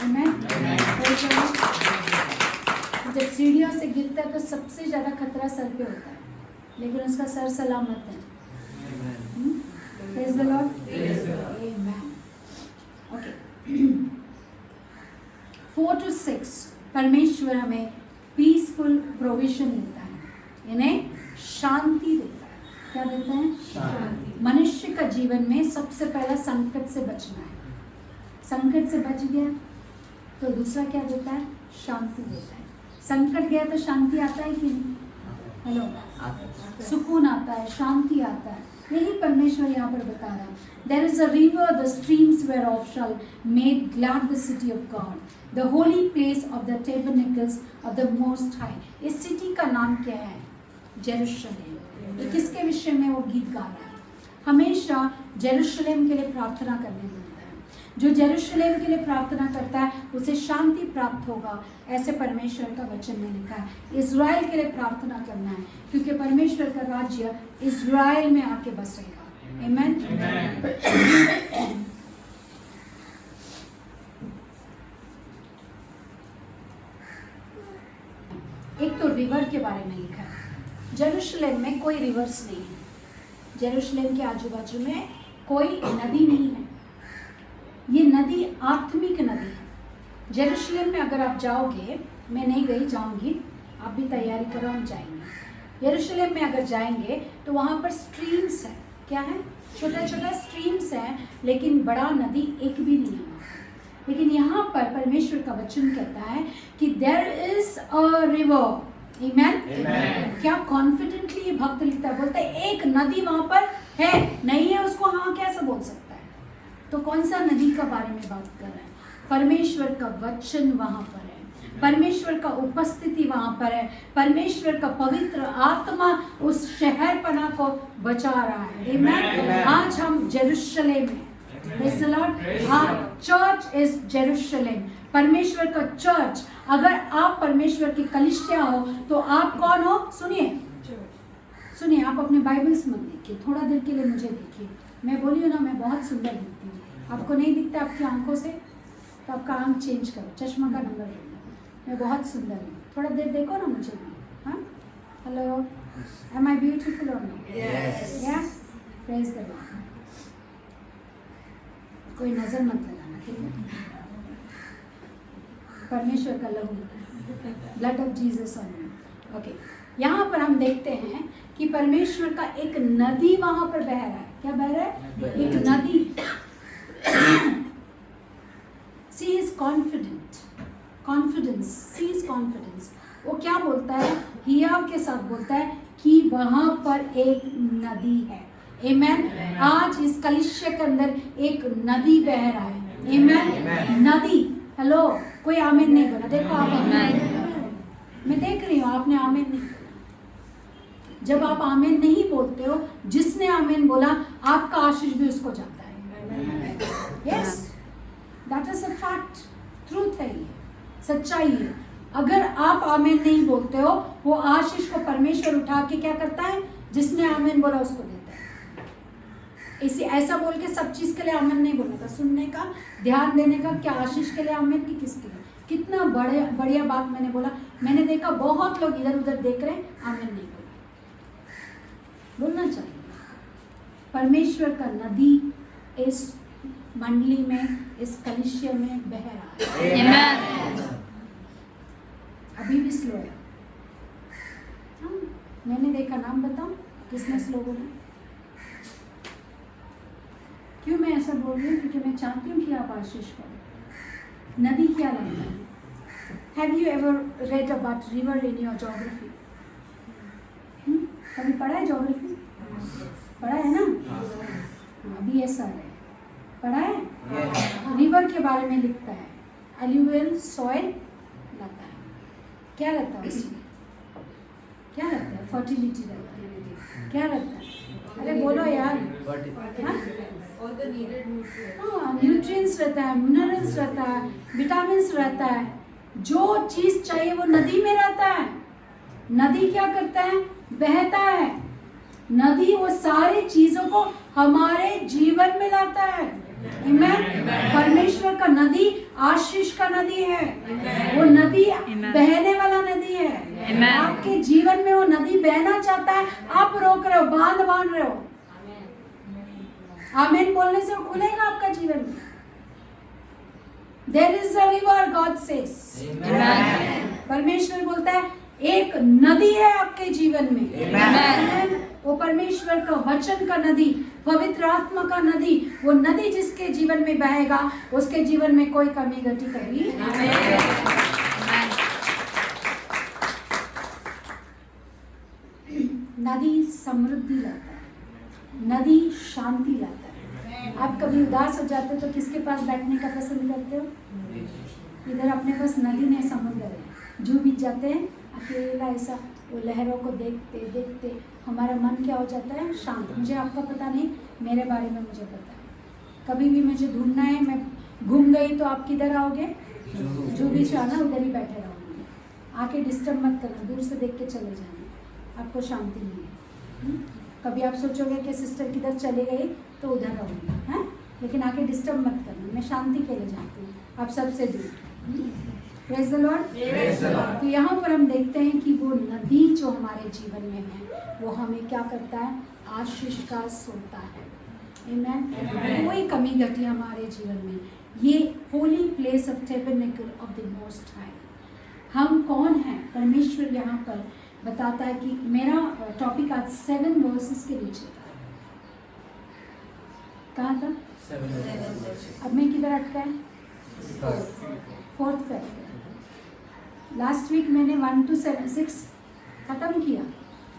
आमीन। जब सीढ़ियों से गिरता है तो सबसे ज़्यादा खतरा सर पे होता है, लेकिन उसका सर सलामत है। Praise the Lord. Amen. Okay. 4 to 6 परमेश्वर हमें पीसफुल प्रोविजन देता है। इन्हें शांति देता है। क्या देता है? शांति। मनुष्य का जीवन में सबसे पहला संकट से बचना है। संकट से बच गया तो दूसरा क्या देता है? शांति देता है। संकट गया तो शांति आता है कि नहीं? हेलो, सुकून आता है, शांति आता है। यही परमेश्वर यहाँ पर बता रहा है। There is a river, the streams whereof shall make glad the city of God, the holy place of the tabernacles of the Most High. इस सिटी का नाम क्या है? जेरूशलेम। ये किसके विषय में वो गीत गा रहा है? हमेशा जेरूशलेम के लिए प्रार्थना करने मिलता है। जो जेरूशलेम के लिए प्रार्थना करता है उसे शांति प्राप्त होगा, ऐसे परमेश्वर का वचन में लिखा है। इज़राइल के लिए प्रार्थना करना है क्योंकि परमेश्वर का राज्य इज़राइल में आके बसेगा। आमेन। एक तो रिवर के बारे में लिखा है। जेरूशलेम में कोई रिवर्स नहीं है। जेरूशलेम के आजू बाजू में कोई नदी नहीं है। ये नदी आत्मिक नदी है। जेरूशलेम में अगर आप जाओगे, मैं नहीं गई, जाऊंगी, आप भी तैयारी करो, हम जाएंगे। यरूशलेम में अगर जाएंगे तो वहाँ पर स्ट्रीम्स है। क्या है? छोटा छोटा स्ट्रीम्स है, लेकिन बड़ा नदी एक भी नहीं है। लेकिन यहाँ पर परमेश्वर का वचन कहता है कि देयर इज अ रिवर। आमेन। क्या कॉन्फिडेंटली ये भक्त लिखता है, बोलता है एक नदी वहाँ पर है, नहीं है उसको हाँ कैसे बोल सकता है? तो कौन सा नदी का बारे में बात कर रहा है? परमेश्वर का वचन वहाँ पर है, परमेश्वर का उपस्थिति वहाँ पर है, परमेश्वर का पवित्र आत्मा उस शहर पना को बचा रहा है। आमेन। आज हम जेरूशलेम में, praise the Lord, church is Jerusalem, परमेश्वर का चर्च। अगर आप परमेश्वर की कलीसिया हो तो आप कौन हो? सुनिए सुनिए, आप अपने बाइबल्स मत देखिए, थोड़ा देर के लिए मुझे देखिए। मैं बोली हूँ ना, मैं बहुत सुंदर दिखती हूँ। आपको नहीं दिखता आपकी आंखों से तो आपका आंख चेंज करो, चश्मा का नंबर ले लो। मैं बहुत सुंदर हूँ, थोड़ा देर देखो ना मुझे भी। हाँ, हेलो, एम आई ब्यूटीफुल और नॉट? यस। या, प्रेज़ द लॉर्ड। कोई नजर मत लगाना, ठीक है? परमेश्वर का लहू, blood of Jesus on you. Okay, यहाँ पर हम देखते हैं कि परमेश्वर का एक नदी वहां पर बह रहा है। क्या बह रहा है? एक नदी। She is confident, confidence, she is confidence. वो क्या बोलता है? हियाव के साथ बोलता है कि वहां पर एक नदी है। आमेन। आज इस कलीसिया के अंदर एक नदी बह रहा है। आमेन। नदी। हेलो, कोई आमीन नहीं बोला? देखो आप, मैं देख रही हूँ आपने आमीन नहीं बोला। जब आप आमीन नहीं बोलते हो, जिसने आमीन बोला आपका आशीष भी उसको जाता है। Yes, that is a fact, truth है, ये सच्चाई है। अगर आप आमीन नहीं बोलते हो, वो आशीष को परमेश्वर उठा के क्या करता है? जिसने आमीन बोला उसको देता है। इसी ऐसा बोल के सब चीज के लिए आमीन नहीं बोलना था, सुनने का, ध्यान देने का, क्या आशीष के लिए आमीन की किसके लिए? कितना बढ़िया बात मैंने बोला। मैंने देखा बहुत लोग इधर उधर देख रहे हैं, आमीन नहीं बोला। बोलना चाहिए। परमेश्वर का नदी इस मंडली में, इस कलीसिया में बह रहा है। अभी भी स्लो है। मैंने देखा, नाम बताओ किसने स्लो बोला? क्यों मैं ऐसा बोल रही हूँ? क्योंकि मैं चाहती हूँ कि आप आशीष करो। नदी क्या लगता है? Have you ever read about river in your geography? कभी पढ़ा है ज्योग्राफी? पढ़ा है ना? अभी ऐसा है, पढ़ा है? रिवर के बारे में लिखता है, एल्यूवियल सॉइल रहता है। क्या रहता है उसमें? क्या रहता है? फर्टिलिटी रहता है। क्या रहता है? अरे बोलो यार। न्यूट्रिएंट्स रहता है, मिनरल्स रहता है, विटामिन्स रहता है। जो चीज चाहिए वो नदी में रहता है। नदी क्या करता है? बहता है। नदी वो सारी चीजों को हमारे जीवन में लाता है। आमेन। परमेश्वर का नदी आशीष का नदी है। वो नदी बहने वाला नदी है। आपके जीवन में वो नदी बहना चाहता है, आप रोक रहे हो, बांध रहे हो। आमीन बोलने से वो खुलेगा आपका जीवन में। There is a river, God says. परमेश्वर बोलता है एक नदी है आपके जीवन में। Amen. वो परमेश्वर का वचन का नदी, पवित्र आत्मा का नदी, वो नदी जिसके जीवन में बहेगा उसके जीवन में कोई कमी घटी कभी नदी समृद्धि लाता है, नदी शांति लाता है। आप कभी उदास हो जाते हो तो किसके पास बैठने का पसंद करते हो? इधर अपने पास नदी नहीं समुद्र है, जो बीत जाते हैं अकेला ऐसा, वो लहरों को देखते देखते हमारा मन क्या हो जाता है? शांत। मुझे आपका पता नहीं, मेरे बारे में मुझे पता है। कभी भी मुझे ढूंढना है, मैं घूम गई तो आप किधर आओगे? जो बीच आना उधर ही बैठे रहोगे। आके डिस्टर्ब मत करना, दूर से देख के चले जाना, आपको शांति मिलेगी। कभी आप सोचोगे कि सिस्टर किधर चले गई तो उधर रहोगे, हैं? लेकिन आके डिस्टर्ब मत करना, मैं शांति के लिए जाती हूँ आप सबसे दूर। Praise the Lord. तो यहाँ पर हम देखते हैं कि वो नदी जो हमारे जीवन में है वो हमें क्या करता है? आशीष का सोता है। आमेन। कोई कमी घटी हमारे जीवन में, ये holy place of tabernacle of the most high. हम कौन हैं? परमेश्वर यहाँ पर बताता है कि मेरा टॉपिक आज 7 वर्सेस के नीचे था। कहाँ था? 7। अब मैं किधर अटका है? 4th पे अटका है। लास्ट वीक मैंने 1 to 6 खत्म किया,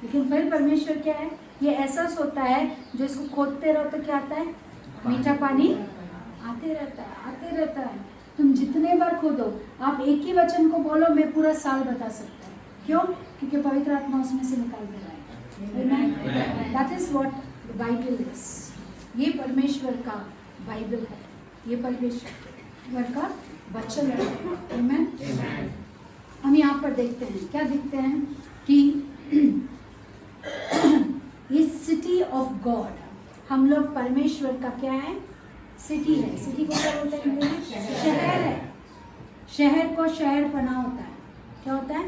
लेकिन फिर परमेश्वर क्या है? ये एहसास होता है जो इसको खोदते रहो तो क्या आता है? मीठा पानी आते रहता है, आते रहता है। तुम जितने बार खोदो, आप एक ही वचन को बोलो, मैं पूरा साल बता सकता हूँ। क्यों? क्योंकि पवित्र आत्मा उसमें से निकाल के लाएगा। That is what Bible is. ये परमेश्वर का बाइबल है, ये परमेश्वर का वचन है। आमेन। हम यहाँ पर देखते हैं, क्या देखते हैं कि ये सिटी ऑफ गॉड, हम लोग परमेश्वर का क्या है? सिटी है। सिटी को क्या बोलते हैं? शहर है। शहर को शहर पना होता है। क्या होता है?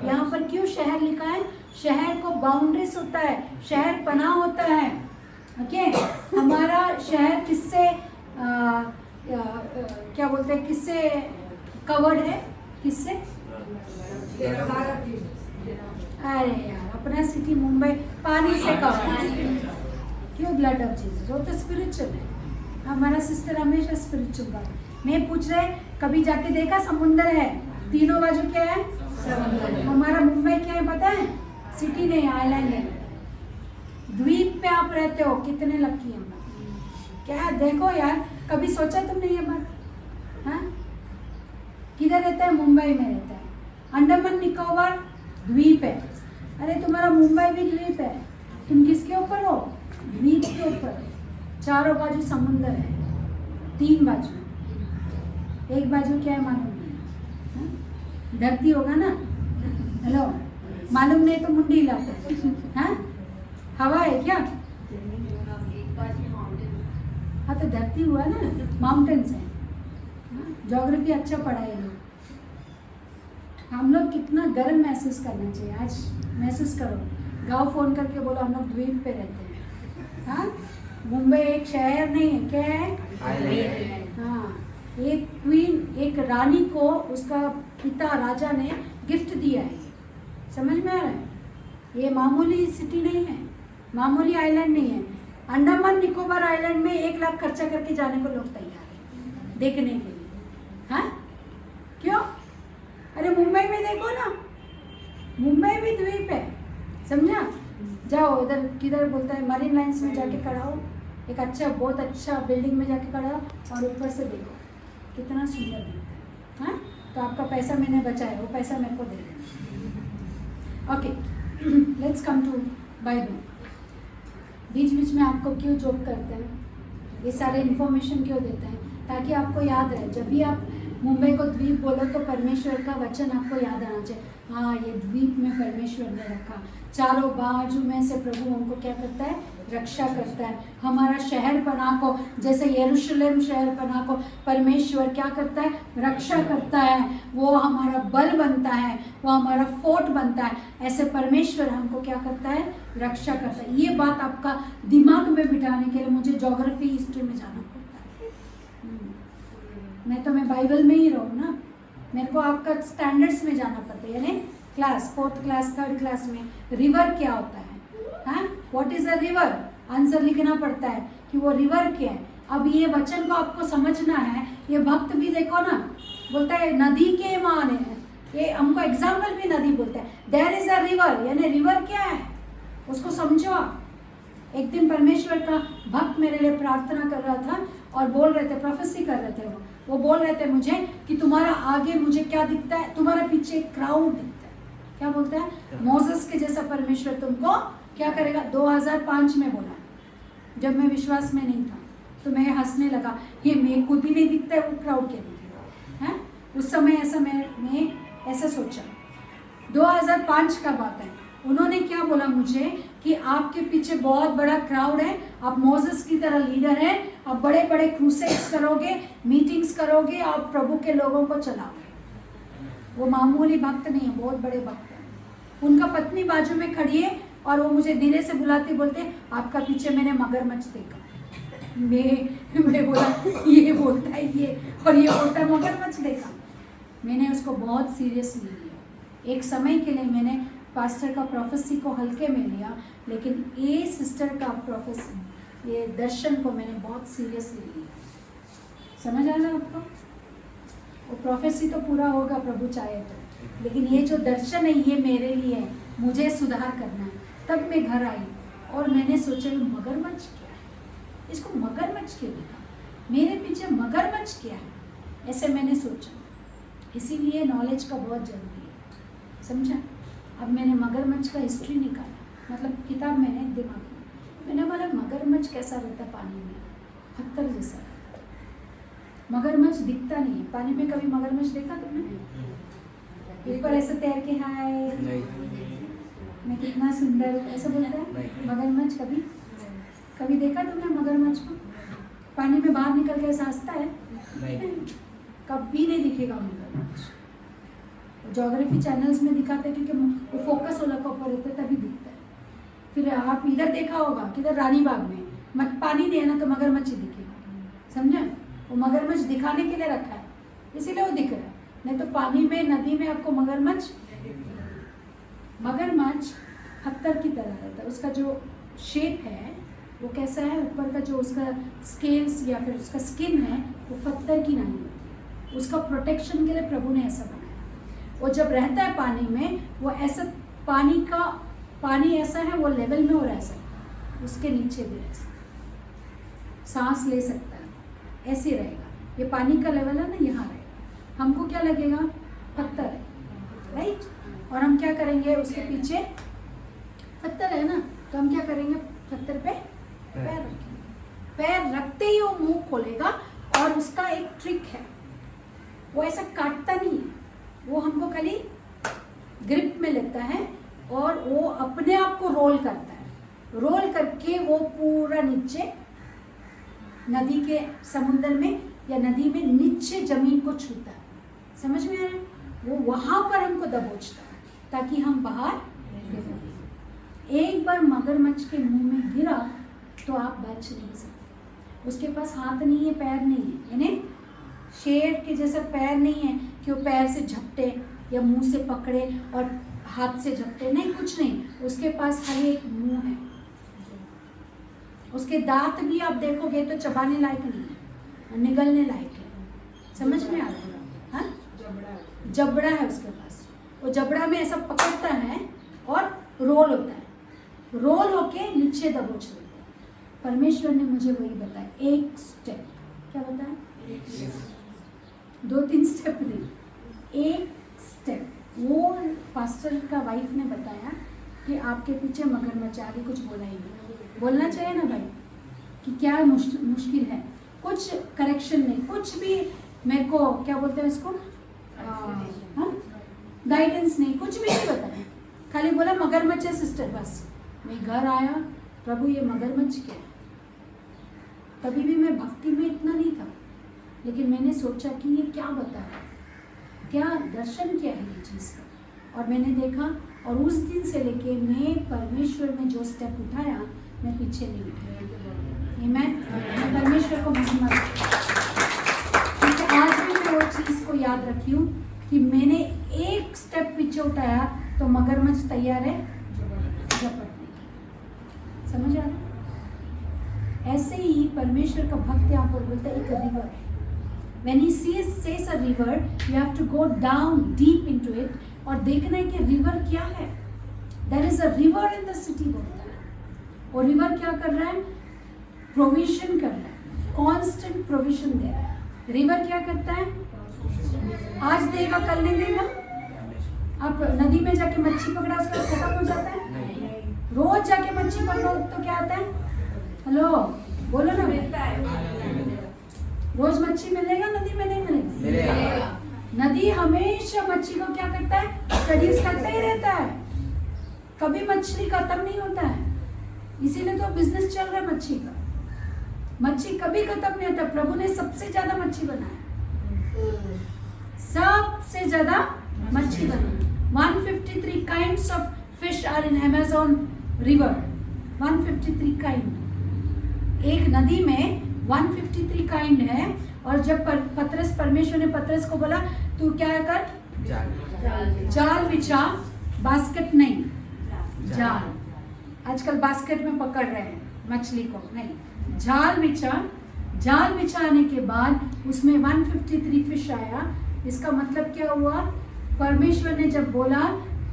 यहाँ पर क्यों शहर लिखा है? शहर को बाउंड्रीज होता है, शहर पना होता है। ओके, हमारा शहर किससे क्या बोलते हैं, किससे कवर्ड है? किससे? अरे यार, अपना सिटी मुंबई पानी से कवर्ड है। क्यों? Blood of Jesus. वो तो स्पिरिचुअल है। हमारा सिस्टर हमेशा स्पिरिचुअल बात। मैं पूछ रहे, कभी जाके देखा? समुंदर है, तीनों बाजू क्या है? समुंदर। हमारा मुंबई क्या है पता है? सिटी नहीं, आइलैंड है। द्वीप पे आप रहते हो, कितने लकी हैं। क्या देखो यार, कभी सोचा तुमने ये बात? हाँ, किधर रहता है? मुंबई में रहता है। अंडमान निकोबार द्वीप है। अरे तुम्हारा मुंबई भी द्वीप है, तुम किसके ऊपर हो? द्वीप के ऊपर। चारों बाजू समुंदर है, 3 बाजू। एक बाजू क्या है मालूम नहीं? धरती होगा ना? हेलो, मालूम नहीं तो मुंडी हिलाते हैं। हाँ, हवा है क्या? हाँ, तो धरती हुआ ना, माउंटेन्स है। ज्योग्राफी अच्छा पढ़ा है लोग। हम लोग कितना गर्म महसूस करना चाहिए। आज महसूस करो, गाँव फोन करके बोलो हम लोग द्वीप पे रहते हैं। हाँ, मुंबई एक शहर नहीं है, क्या है? हाँ, एक क्वीन, एक रानी को उसका पिता राजा ने गिफ्ट दिया है। समझ में आ रहा है? ये मामूली सिटी नहीं है, मामूली आइलैंड नहीं है। अंडमान निकोबार आइलैंड में 1 लाख खर्चा करके जाने को लोग तैयार है देखने के लिए। हाँ, क्यों? अरे मुंबई में देखो ना, मुंबई भी द्वीप है, समझा? जाओ इधर, किधर बोलता है, मरीन लाइन्स में जाके खड़ा हो, एक अच्छा, बहुत अच्छा बिल्डिंग में जाके खड़ा हो और ऊपर से देखो कितना सुंदर दिखता है। हाँ, तो आपका पैसा मैंने बचाया, वो पैसा मेरे को दे देना। Okay, let's come to Bible. बीच बीच में आपको क्यों जोक करते हैं? ये सारे इन्फॉर्मेशन क्यों देते हैं? ताकि आपको याद रहे, जब भी आप मुंबई को द्वीप बोलो तो परमेश्वर का वचन आपको याद आना चाहिए। हाँ, ये द्वीप में परमेश्वर ने रखा, चारों बाजू में से प्रभु हमको क्या करता है? रक्षा करता है। हमारा शहर पना को, जैसे यरूशलेम शहर पना को परमेश्वर क्या करता है? रक्षा करता है। वो हमारा बल बनता है, वो हमारा फोर्ट बनता है। ऐसे परमेश्वर हमको क्या करता है? रक्षा करता है। ये बात आपका दिमाग में बिठाने के लिए मुझे ज्योग्राफी हिस्ट्री में जाना पड़ता है। नहीं तो मैं बाइबल में ही रहूँ ना, मेरे को आपका स्टैंडर्ड्स में जाना पड़ता है, यानी class, 4th class, 3rd class में रिवर क्या होता है, हाँ, what is a river, answer लिखना पड़ता है कि वो रिवर क्या है। अब ये वचन को आपको समझना है। ये भक्त भी देखो ना, बोलता है नदी के मान है, ये हमको एग्जाम्पल भी नदी बोलता है। देयर इज अ रिवर, यानी रिवर क्या है उसको समझो आप। एक दिन परमेश्वर का भक्त मेरे लिए प्रार्थना कर रहा था और बोल रहे थे, प्रोफेसी कर रहे थे, वो बोल रहे थे मुझे कि तुम्हारा आगे मुझे क्या दिखता है, तुम्हारे पीछे एक क्राउड दिखता है। क्या बोलता है, मोसेस के जैसा परमेश्वर तुमको क्या करेगा। 2005 में बोला, जब मैं विश्वास में नहीं था, तो मैं हंसने लगा, ये मैं खुद ही नहीं दिखता है, वो क्राउड क्या दिखेगा, है। उस समय ऐसा मैं ऐसा सोचा। 2005 का बात है। उन्होंने क्या बोला मुझे कि आपके पीछे बहुत बड़ा क्राउड है, आप मोसेस की तरह लीडर हैं, आप बड़े बड़े क्रूसेड्स करोगे, मीटिंग्स करोगे, आप प्रभु के लोगों को चलाओगे। वो मामूली भक्त नहीं है, बहुत बड़े भक्त हैं। उनका पत्नी बाजू में खड़ी है और वो मुझे धीरे से बुलाते बोलते, आपका पीछे मैंने मगरमच्छ देखा। मैं बोला ये बोलता है ये, और ये बोलता है मगरमच्छ देखा। मैंने उसको बहुत सीरियसली लिया। एक समय के लिए मैंने पास्टर का प्रोफेसी को हल्के में लिया, लेकिन ये सिस्टर का प्रोफेसी, ये दर्शन को मैंने बहुत सीरियसली लिया। समझ आ रहा है आपको? वो प्रोफेसी तो पूरा होगा प्रभु चाहे तो, लेकिन ये जो दर्शन है ये मेरे लिए है, मुझे सुधार करना है। तब मैं घर आई और मैंने सोचा मगरमच्छ क्या है, इसको मगरमच्छ क्यों देखा, मेरे पीछे मगरमच्छ क्या है, ऐसे मैंने सोचा। इसीलिए नॉलेज का बहुत जरूरी है, समझा। अब मैंने मगरमच्छ का हिस्ट्री निकाला, मतलब किताब मैंने दिमाग में, मैंने बोला मगरमच्छ कैसा रहता पानी में, पत्थर जैसा। मगरमच्छ दिखता नहीं है पानी में। कभी मगरमच्छ देखा तुमने? एक बार ऐसे तैर के हाय मैं कितना सुंदर हूँ ऐसा बोलता है मगरमच्छ? कभी देखा तुमने मगरमच्छ को? पानी में बाहर निकल के ऐसा हंसता है? कभी नहीं दिखेगा मगरमच्छ। ज्योग्राफी चैनल्स में दिखाते हैं क्योंकि वो फोकस वाला कॉपर होता है तभी दिखता है। फिर आप इधर देखा होगा किधर रानी बाग में मत पानी नहीं है ना तो मगरमच्छ ही दिखेगा, समझा। वो मगरमच्छ दिखाने के लिए रखा है, इसीलिए वो दिख रहा है, नहीं तो पानी में नदी में आपको मगरमच्छ पत्थर की तरह रहता है। उसका जो शेप है वो कैसा है, ऊपर का जो उसका स्केल्स या फिर उसका स्किन है वो पत्थर की नहीं होती। उसका प्रोटेक्शन के लिए प्रभु ने ऐसा बनाया। वो जब रहता है पानी में वो ऐसा पानी ऐसा है वो लेवल में हो रहा है, उसके नीचे भी रह सकता, सांस ले सकता है, ऐसे रहेगा। ये पानी का लेवल है ना, यहाँ रहेगा। हमको क्या लगेगा, पत्थर है, राइट। और हम क्या करेंगे, उसके पीछे पत्थर है ना, तो हम क्या करेंगे, पत्थर पे पैर रखेंगे। पैर रखते ही वो मुंह खोलेगा। और उसका एक ट्रिक है, वो ऐसा काटता नहीं है, वो हमको खाली ग्रिप में लेता है और वो अपने आप को रोल करता है। रोल करके वो पूरा नीचे नदी के समुद्र में या नदी में नीचे जमीन को छूता है। समझ में आ रहा है? वो वहां पर हमको दबोचता है ताकि हम बाहर निकलें। एक बार मगरमच्छ के मुंह में गिरा तो आप बच नहीं सकते। उसके पास हाथ नहीं है, पैर नहीं है, यानी शेर के जैसा पैर नहीं है कि वो पैर से झपटे या मुंह से पकड़े और हाथ से झपटे, नहीं, कुछ नहीं। उसके पास खाली एक मुंह है। उसके दांत भी आप देखोगे तो चबाने लायक नहीं है, निगलने लायक है। समझ में आ रहा है? हाँ, जबड़ा है उसके पास। वो जबड़ा में ऐसा पकड़ता है और रोल होता है, रोल होके नीचे दबोच लेता है। परमेश्वर ने मुझे वही बताया, एक स्टेप। क्या बताया? 2-3 स्टेप नहीं, एक स्टेप। वो पास्टर का वाइफ ने बताया कि आपके पीछे मगरमच्छ, आगे कुछ बोला ही नहीं। बोलना चाहिए ना भाई कि क्या मुश्किल है, कुछ करेक्शन नहीं, कुछ भी मेरे को क्या बोलते हैं इसको, गाइडेंस नहीं, कुछ भी नहीं बताया। खाली बोला मगरमच्छ है सिस्टर, बस। मैं घर आया, प्रभु ये मगरमच्छ क्या है। कभी भी मैं भक्ति में इतना नहीं था, लेकिन मैंने सोचा कि ये क्या बताया, क्या दर्शन क्या है ये चीज़ का। और मैंने देखा, और उस दिन से लेके मैं परमेश्वर में जो स्टेप उठाया, मैं पीछे नहीं उठाया। मैं परमेश्वर को महिमा क्योंकि आज भी मैं वो चीज़ को याद रखी हूँ कि मैंने एक स्टेप पीछे उठाया तो मगरमच्छ तैयार है झपटने की। समझ आ रहा? ऐसे ही परमेश्वर का भक्त यहाँ पर बोलता है एक रिवर है। When he says a river, you have to go down deep into it और देखना है कि रिवर क्या है। There is a river in the city बोलता है। और रिवर क्या कर रहा है? प्रोविजन कर रहा है, कांस्टेंट प्रोविजन दे रहा है। रिवर क्या करता है? आज देगा कल नहीं देगा। आप नदी में जाके मच्छी पकड़ा उसका खत्म हो जाता है? रोज जाके मच्छी पकड़ो तो क्या आता है? हेलो बोलो ना, मिलता है। रोज मच्छी मिलेगा नदी में? नहीं मिलेगा। नदी हमेशा मच्छी को क्या करता है? प्रोड्यूस करता ही रहता है, कभी मछली खत्म नहीं होता है। इसीलिए तो बिजनेस चल रहा है मच्छी का। मच्छी कभी खत्म नहीं होता। प्रभु ने सबसे ज्यादा मच्छी बनाया, सबसे ज्यादा मच्छी बनाया। 153 kinds of fish are in Amazon river. 153 kind। एक नदी में 153 काइंड है। और जब पतरस, परमेश्वर ने पतरस को बोला तू क्या कर? जाल बिछा, बास्केट नहीं, जाल। आजकल बास्केट में पकड़ रहे हैं मछली को, नहीं, जाल बिछा। जाल बिछाने के बाद उसमें 153 फिश आया। इसका मतलब क्या हुआ? परमेश्वर ने जब बोला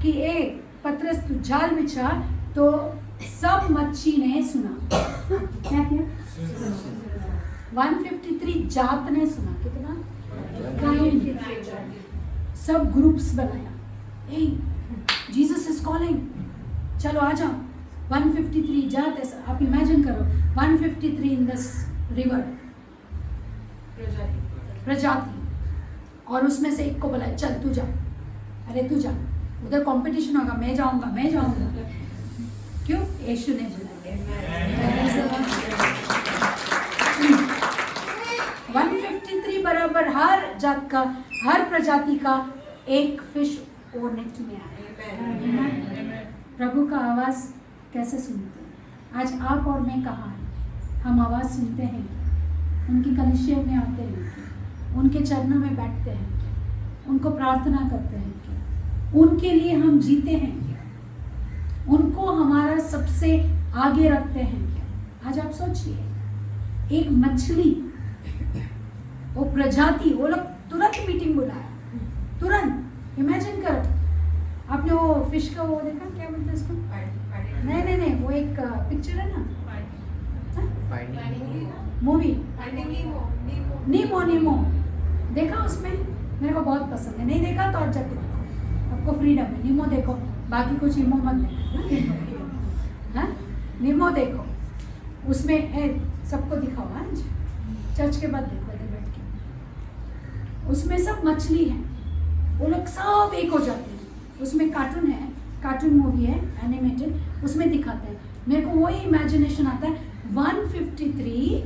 कि ए पतरस तू जाल बिछा, तो सब मच्छी ने सुना। क्या किया? 153 जात ने सुना। कितना? काइंड। सब ग्रुप्स बनाया। ए जीसस इज कॉलिंग, चलो आ जाओ। 153 जात, ऐसा आप इमेजिन करो। 153 इन दिस रिवर, प्रजाति। और उसमें से एक को बोला चल तू जा। अरे तू जा, उधर कंपटीशन होगा, मैं जाऊंगा, मैं जाऊंगा। क्यों? यीशु ने बुलाया। 153 बराबर हर जात का, हर प्रजाति का एक फिश वो नेट में आया। प्रभु का आवाज कैसे सुनते हैं? आज आप और मैं कहाँ हैं? हम आवाज सुनते हैं क्या? उनकी कलीसिया में आते हैं क्या? उनके चरणों में बैठते हैं क्या? उनको प्रार्थना करते हैं क्या? उनके लिए हम जीते हैं क्या? उनको हमारा सबसे आगे रखते हैं क्या? आज आप सोचिए, एक मछली, वो प्रजाति, वो लोग तुरंत मीटिंग बुलाया, तुरंत। इमेजिन करो, आपने वो फिश का वो देखा, क्या बोलते हैं उसको? नहीं, वो एक पिक्चर है ना, मूवी नीमो। देखा? उसमें मेरे को बहुत पसंद है। नहीं देखा तो और जाके देखो, आपको फ्रीडम है। नीमो देखो, बाकी कुछ नीमो मत देखो। हाँ, नीमो देखो। उसमें सबको दिखाओ आज, चर्च के बाद देखो इधर बैठ के। उसमें सब मछली है, वो लोग सब एक हो जाते हैं। उसमें कार्टून है, कार्टून मूवी है, एनिमेटेड, उसमें दिखाते हैं। मेरे को वही इमेजिनेशन आता है। 153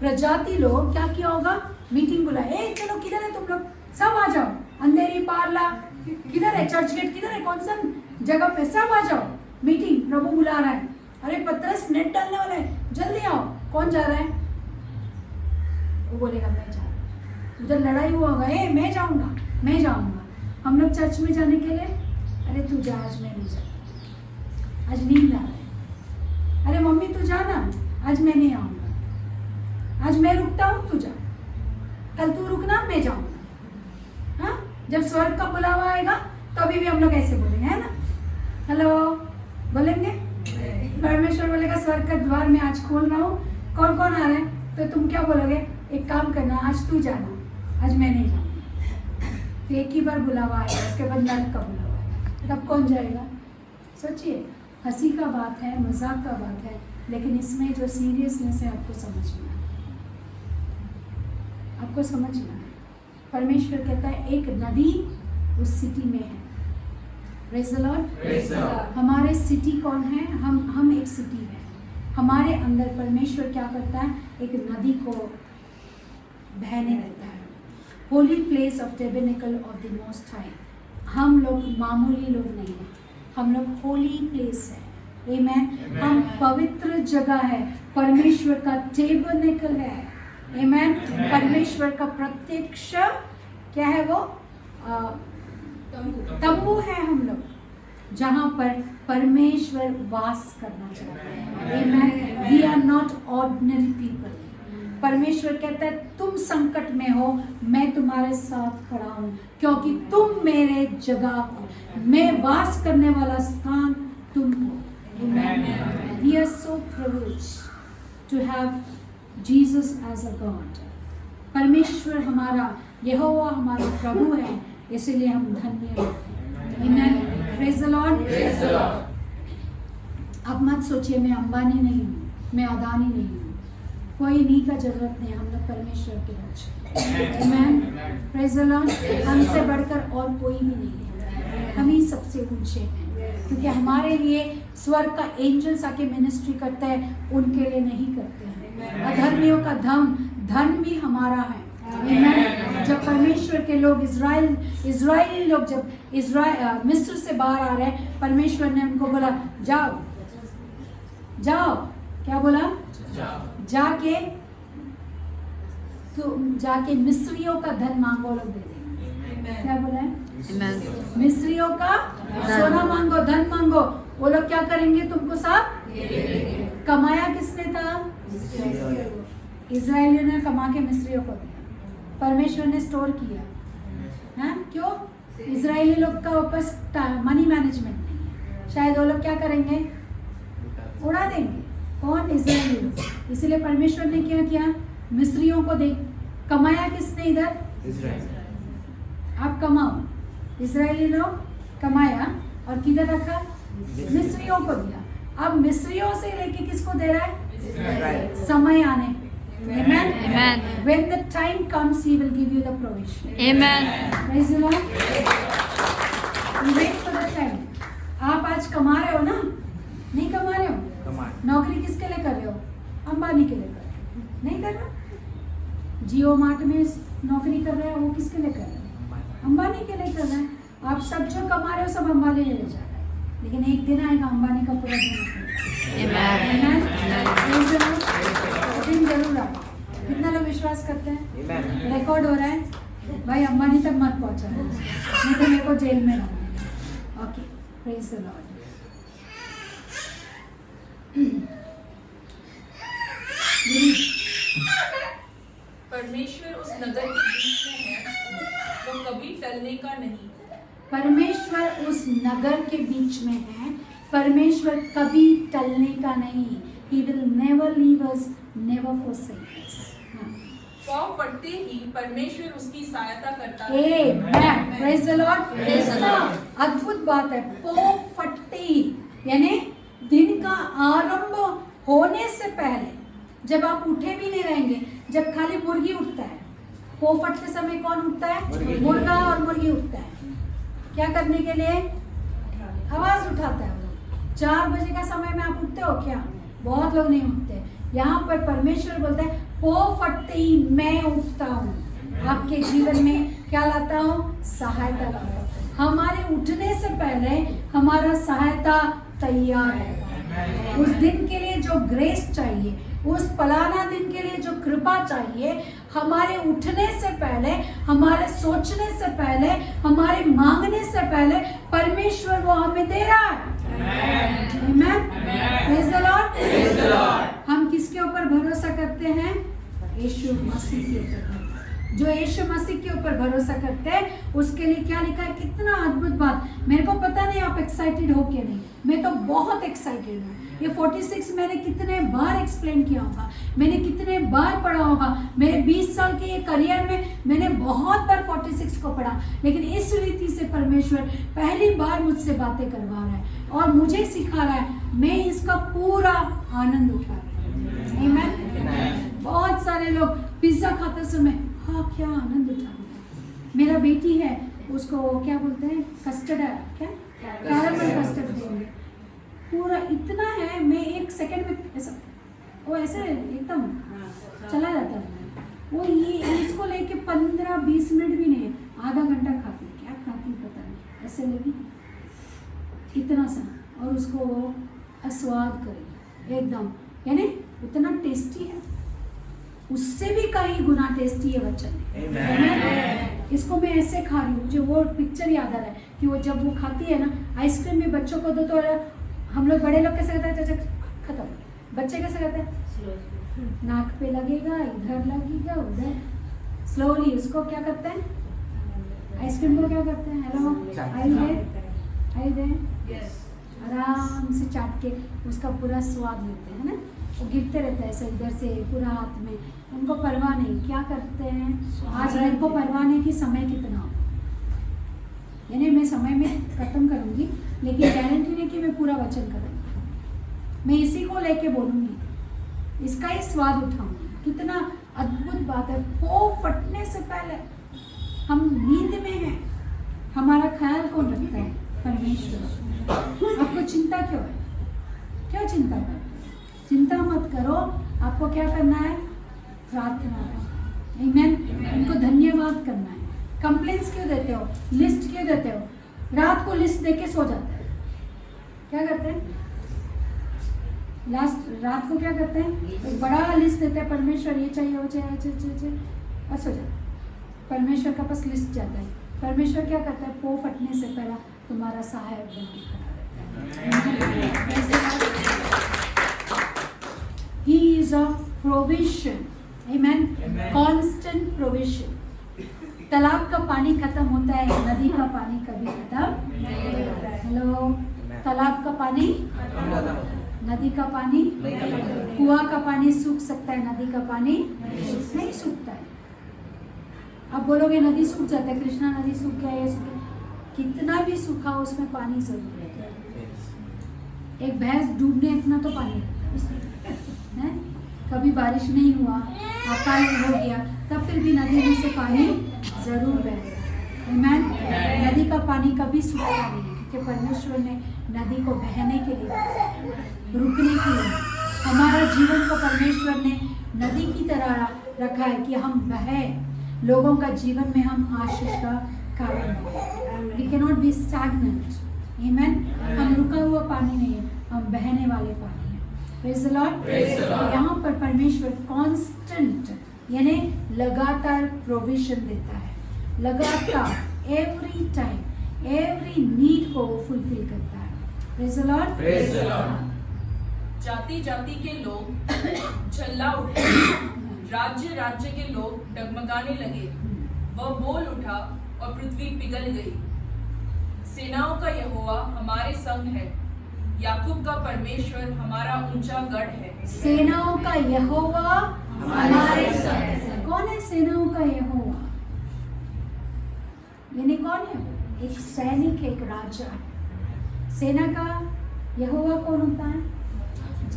प्रजाति लोग क्या किया होगा? मीटिंग बुलाए, ए चलो किधर है तुम लोग, सब आ जाओ। अंधेरी पारला किधर है? चर्च गेट किधर है? कौन सा जगह पे? सब आ जाओ, मीटिंग, प्रभु बुला रहा है। अरे पतरस नेट डालने वाला है, जल्दी आओ। कौन जा रहा है? वो बोलेगा मैं जा रहा हूँ। उधर लड़ाई हुआ होगा, ए मैं जाऊंगा, मैं जाऊंगा। हम लोग चर्च में जाने के लिए, अरे तू जा, आज मैं नहीं जाता, आज नींद आ रहा है। अरे मम्मी तू जा ना, आज मैं नहीं आऊंगा, आज मैं रुकता हूँ, तू जा, कल तू रुकना, मैं जाऊंगा। हाँ, जब स्वर्ग का बुलावा आएगा तभी भी हम लोग ऐसे बोलेंगे, है ना? हेलो बोलेंगे? परमेश्वर बोलेगा स्वर्ग का द्वार में आज खोल रहा हूँ, कौन कौन आ रहा है? तो तुम क्या बोलोगे? एक काम करना, आज तू जाना, आज मैं नहीं जाऊंगा। तो एक ही बार बुलावा आएगा, उसके बाद नरक का बुलावा आएगा, तब कौन जाएगा? सोचिए, हंसी का बात है, मजाक का बात है, लेकिन इसमें जो सीरियसनेस है आपको समझना है, आपको समझना है। परमेश्वर कहता है एक नदी उस सिटी में है। Praise the Lord. हमारे सिटी कौन है? हम एक सिटी है। हमारे अंदर परमेश्वर क्या करता है? एक नदी को बहने देता है। Holy place of tabernacle of the most high. हम लोग मामूली लोग नहीं हैं, हम लोग होली प्लेस है। आमेन। हम पवित्र जगह है, परमेश्वर का टेबरनेकल है। आमेन। परमेश्वर का प्रत्यक्ष क्या है? वो तंबू है हम लोग। जहाँ पर परमेश्वर वास करना चाहता है। Amen. We are not ordinary people. परमेश्वर कहता है तुम संकट में हो, मैं तुम्हारे साथ खड़ा हूँ, क्योंकि तुम मेरे जगह हो, मैं वास करने वाला स्थान तुम हो। Amen. We are so privileged to have Jesus as a God. परमेश्वर हमारा, यहोवा हमारा प्रभु है, इसलिए हम धन्य हैं। Amen. Praise the Lord. Praise the Lord. अब मत सोचिए मैं अंबानी नहीं हूँ, मैं अदानी नहीं हूँ, कोई नी का जरूरत नहीं, हम लोग परमेश्वर के बच्चे। Amen. Praise the Lord. हमसे बढ़कर और कोई भी नहीं है, हम ही सबसे ऊंचे हैं, क्योंकि हमारे लिए स्वर्ग का एंजल्स आके मिनिस्ट्री करते हैं, उनके लिए नहीं करते हैं। अधर्मियों का धन भी हमारा है। Amen. जब परमेश्वर के लोग इजरायली लोग जब मिस्र से बाहर आ रहे हैं, परमेश्वर ने उनको बोला जाओ जाओ, क्या बोला? जाके मिस्रियों का धन मांगो, लोग दे देंगे। क्या बोला है? मिस्रियों का सोना मांगो, धन मांगो, वो लोग क्या करेंगे? तुमको सब कमाया किसने था? इजरायलियों ने कमा के मिस्रियों को दिया, परमेश्वर ने स्टोर किया है। क्यों? इजरायली लोग का वापस मनी मैनेजमेंट नहीं है, शायद वो लोग क्या करेंगे? उड़ा देंगे। कौन? इजरायली लोग। इसलिए परमेश्वर ने क्या किया? मिस्रियों को दे, कमाया किसने इधर? आप कमाओ। इजरायली लोग कमाया और किधर रखा? मिस्रियों को दिया। अब मिस्रियों से लेके किसको दे रहा है? समय आने पे। Amen. Amen. When the time comes, He will give you the provision. Amen. Praise the Lord. You wait for the time. आप आज कमा रहे हो ना? नहीं कमा रहे हो? नौकरी किसके लिए कर रहे हो? अंबानी के लिए कर रहे हो? नहीं कर रहे? जियो मार्ट में नौकरी कर रहे हो, वो किसके लिए कर रहे हो? अंबानी के लिए कर रहे हैं। आप सब जो कमा रहे हो सब अंबानी ले जा रहे हैं, लेकिन एक दिन आएगा अंबानी का पूरा दिन जरूर आएगा। कितना लोग विश्वास करते हैं? रिकॉर्ड हो रहा है भाई, अंबानी तक मत पहुंचा, नहीं तो मेरे को जेल में डालेंगे। Okay, praise the Lord. परमेश्वर उस नगर के बीच में है, वो कभी टलने का नहीं। परमेश्वर उस नगर के बीच में है, परमेश्वर कभी टलने का नहीं। He will never leave us, never forsake us. पाँव फटते ही परमेश्वर उसकी सहायता करता है। Amen. Praise the Lord. अद्भुत बात है। पाँव फटते ही, यानी दिन का आरंभ होने से पहले, जब आप उठे भी नहीं रहेंगे, जब खाली मुर्गी उठता है, पाँव फटते समय कौन उठता है? मुर्गा और मुर्गी उठता है। क्या करने के लिए? आवाज उठाता है। 4 बजे का समय में आप उठते हो क्या? बहुत लोग नहीं उठते। यहाँ पर परमेश्वर बोलता है पाँव फटते ही मैं उठता हूँ, आपके जीवन में क्या लाता हूँ? सहायता लाता हूँ। हमारे उठने से पहले हमारा सहायता तैयार है। उस दिन के लिए जो ग्रेस चाहिए, उस फलाना दिन के लिए जो कृपा चाहिए, हमारे उठने से पहले, हमारे सोचने से पहले, हमारे मांगने से पहले परमेश्वर वो हमें दे रहा है। Amen. Praise the Lord. हम किसके ऊपर भरोसा करते हैं? यीशु मसीह के ऊपर। जो यीशु मसीह के ऊपर भरोसा करते हैं, उसके लिए क्या लिखा है? कितना अद्भुत बात। मेरे को पता नहीं आप एक्साइटेड हो कि नहीं, मैं तो बहुत एक्साइटेड हूँ। ये 46 मैंने कितने बार एक्सप्लेन किया होगा, मैंने कितने बार पढ़ा होगा। मेरे 20 साल के ये करियर में मैंने बहुत बार 46 को पढ़ा, लेकिन इस रीति से परमेश्वर पहली बार मुझसे बातें करवा रहा है और मुझे सिखा रहा है। मैं इसका पूरा आनंद उठा रहा हूँ। आमीन। बहुत सारे लोग पिज्जा खाते समय हाँ क्या आनंद उठाते। मेरा बेटी है, उसको क्या बोलते हैं? कस्टर्ड है, क्या कैरामल कस्टर्ड देंगे, पूरा इतना है, मैं 1 सेकंड में ऐसा, वो ऐसे एकदम चला जाता है। वो ये इसको लेके 15-20 मिनट भी नहीं, आधा घंटा खाती। क्या खाती पता नहीं, ऐसे लेगी इतना सा और उसको वो आस्वाद करेगी एकदम, यानी इतना टेस्टी है, उससे भी कहीं गुना टेस्टी है वचन। इसको मैं ऐसे खा रही हूँ, मुझे वो पिक्चर याद आ रहा है कि वो जब वो खाती है ना आइसक्रीम में बच्चों को दो तो हम लोग बड़े लोग कैसे कहते हैं, चाचा खत्म, बच्चे कैसे कहते हैं, नाक पे लगेगा, इधर लगेगा, उधर, स्लोली उसको क्या करते हैं, आइसक्रीम को क्या करते हैं, हेलो आई दे आराम से चाट के उसका पूरा स्वाद लेते हैं ना, वो गिरते रहता है ऐसे इधर से पूरा हाथ में, उनको परवाह नहीं, क्या करते हैं, आज मेरे को परवाह नहीं कि समय कितना हो, यानी मैं समय में खत्म करूंगी लेकिन गारंटी नहीं कि मैं पूरा वचन करूंगी, मैं इसी को लेके बोलूंगी, इसका ही स्वाद उठाऊंगी। कितना अद्भुत बात है, पो फटने से पहले हम नींद में हैं, हमारा ख्याल कौन रखता है, परमेश्वर। आपको चिंता क्यों है, क्यों चिंता करते, चिंता मत करो, आपको क्या करना है, प्रार्थना करना, आमीन, उनको धन्यवाद करना है। कंप्लेंट्स क्यों देते हो, लिस्ट क्यों देते हो, रात को लिस्ट देके सो जाते हैं, क्या करते हैं, रात को क्या करते हैं, एक बड़ा लिस्ट देते हैं, परमेश्वर ये चाहिए वो चाहिए और सो जाते, परमेश्वर का पास लिस्ट जाता है, परमेश्वर क्या करता है, पो फटने से पहला तुम्हारा सहायक बन के खड़ा रहता है। He is a provision, amen, constant provision। तालाब का पानी खत्म होता है, नदी का पानी कभी खत्म नहीं होता है। हेलो, तालाब का पानी, नदी का पानी, कुआं का पानी सूख सकता है, नदी का पानी नहीं सूखता है। आप बोलोगे नदी सूख जाता है, कृष्णा नदी सूख गया, ये सूख, कितना भी सूखा उसमें पानी जरूर रहता है। एक भैंस डूबने इतना तो पानी रहता है, कभी बारिश नहीं हुआ, अकाल हो गया, तब फिर भी नदी में से पानी जरूर बहेगा, आमीन। नदी का पानी कभी सूखा नहीं है, क्योंकि परमेश्वर ने नदी को बहने के लिए, रुकने के लिए, हमारा जीवन को परमेश्वर ने नदी की तरह रखा है कि हम बहे, लोगों का जीवन में हम आशीष का कारण बने। We cannot be stagnant, amen। हम रुका हुआ पानी नहीं है, हम बहने वाले पानी है। Praise the Lord। यहाँ पर परमेश्वर कांस्टेंट यानी लगातार प्रोविजन देता है, लगातार एवरी टाइम एवरी नीड को वो फुलफिल करता है। Praise the Lord। जाति जाति के लोग झल्ला उठे, राज्य राज्य के लोग डगमगाने लगे, वह बोल उठा और पृथ्वी पिघल गई। सेनाओं का यहोवा हमारे संग है, याकूब का परमेश्वर हमारा ऊंचा गढ़ है। सेनाओं का यहोवा हमारे संग है। कौन है सेनाओं का यहोवा, यानी कौन है, एक सैनिक, एक राजा। सेना का यहोवा कौन होता है,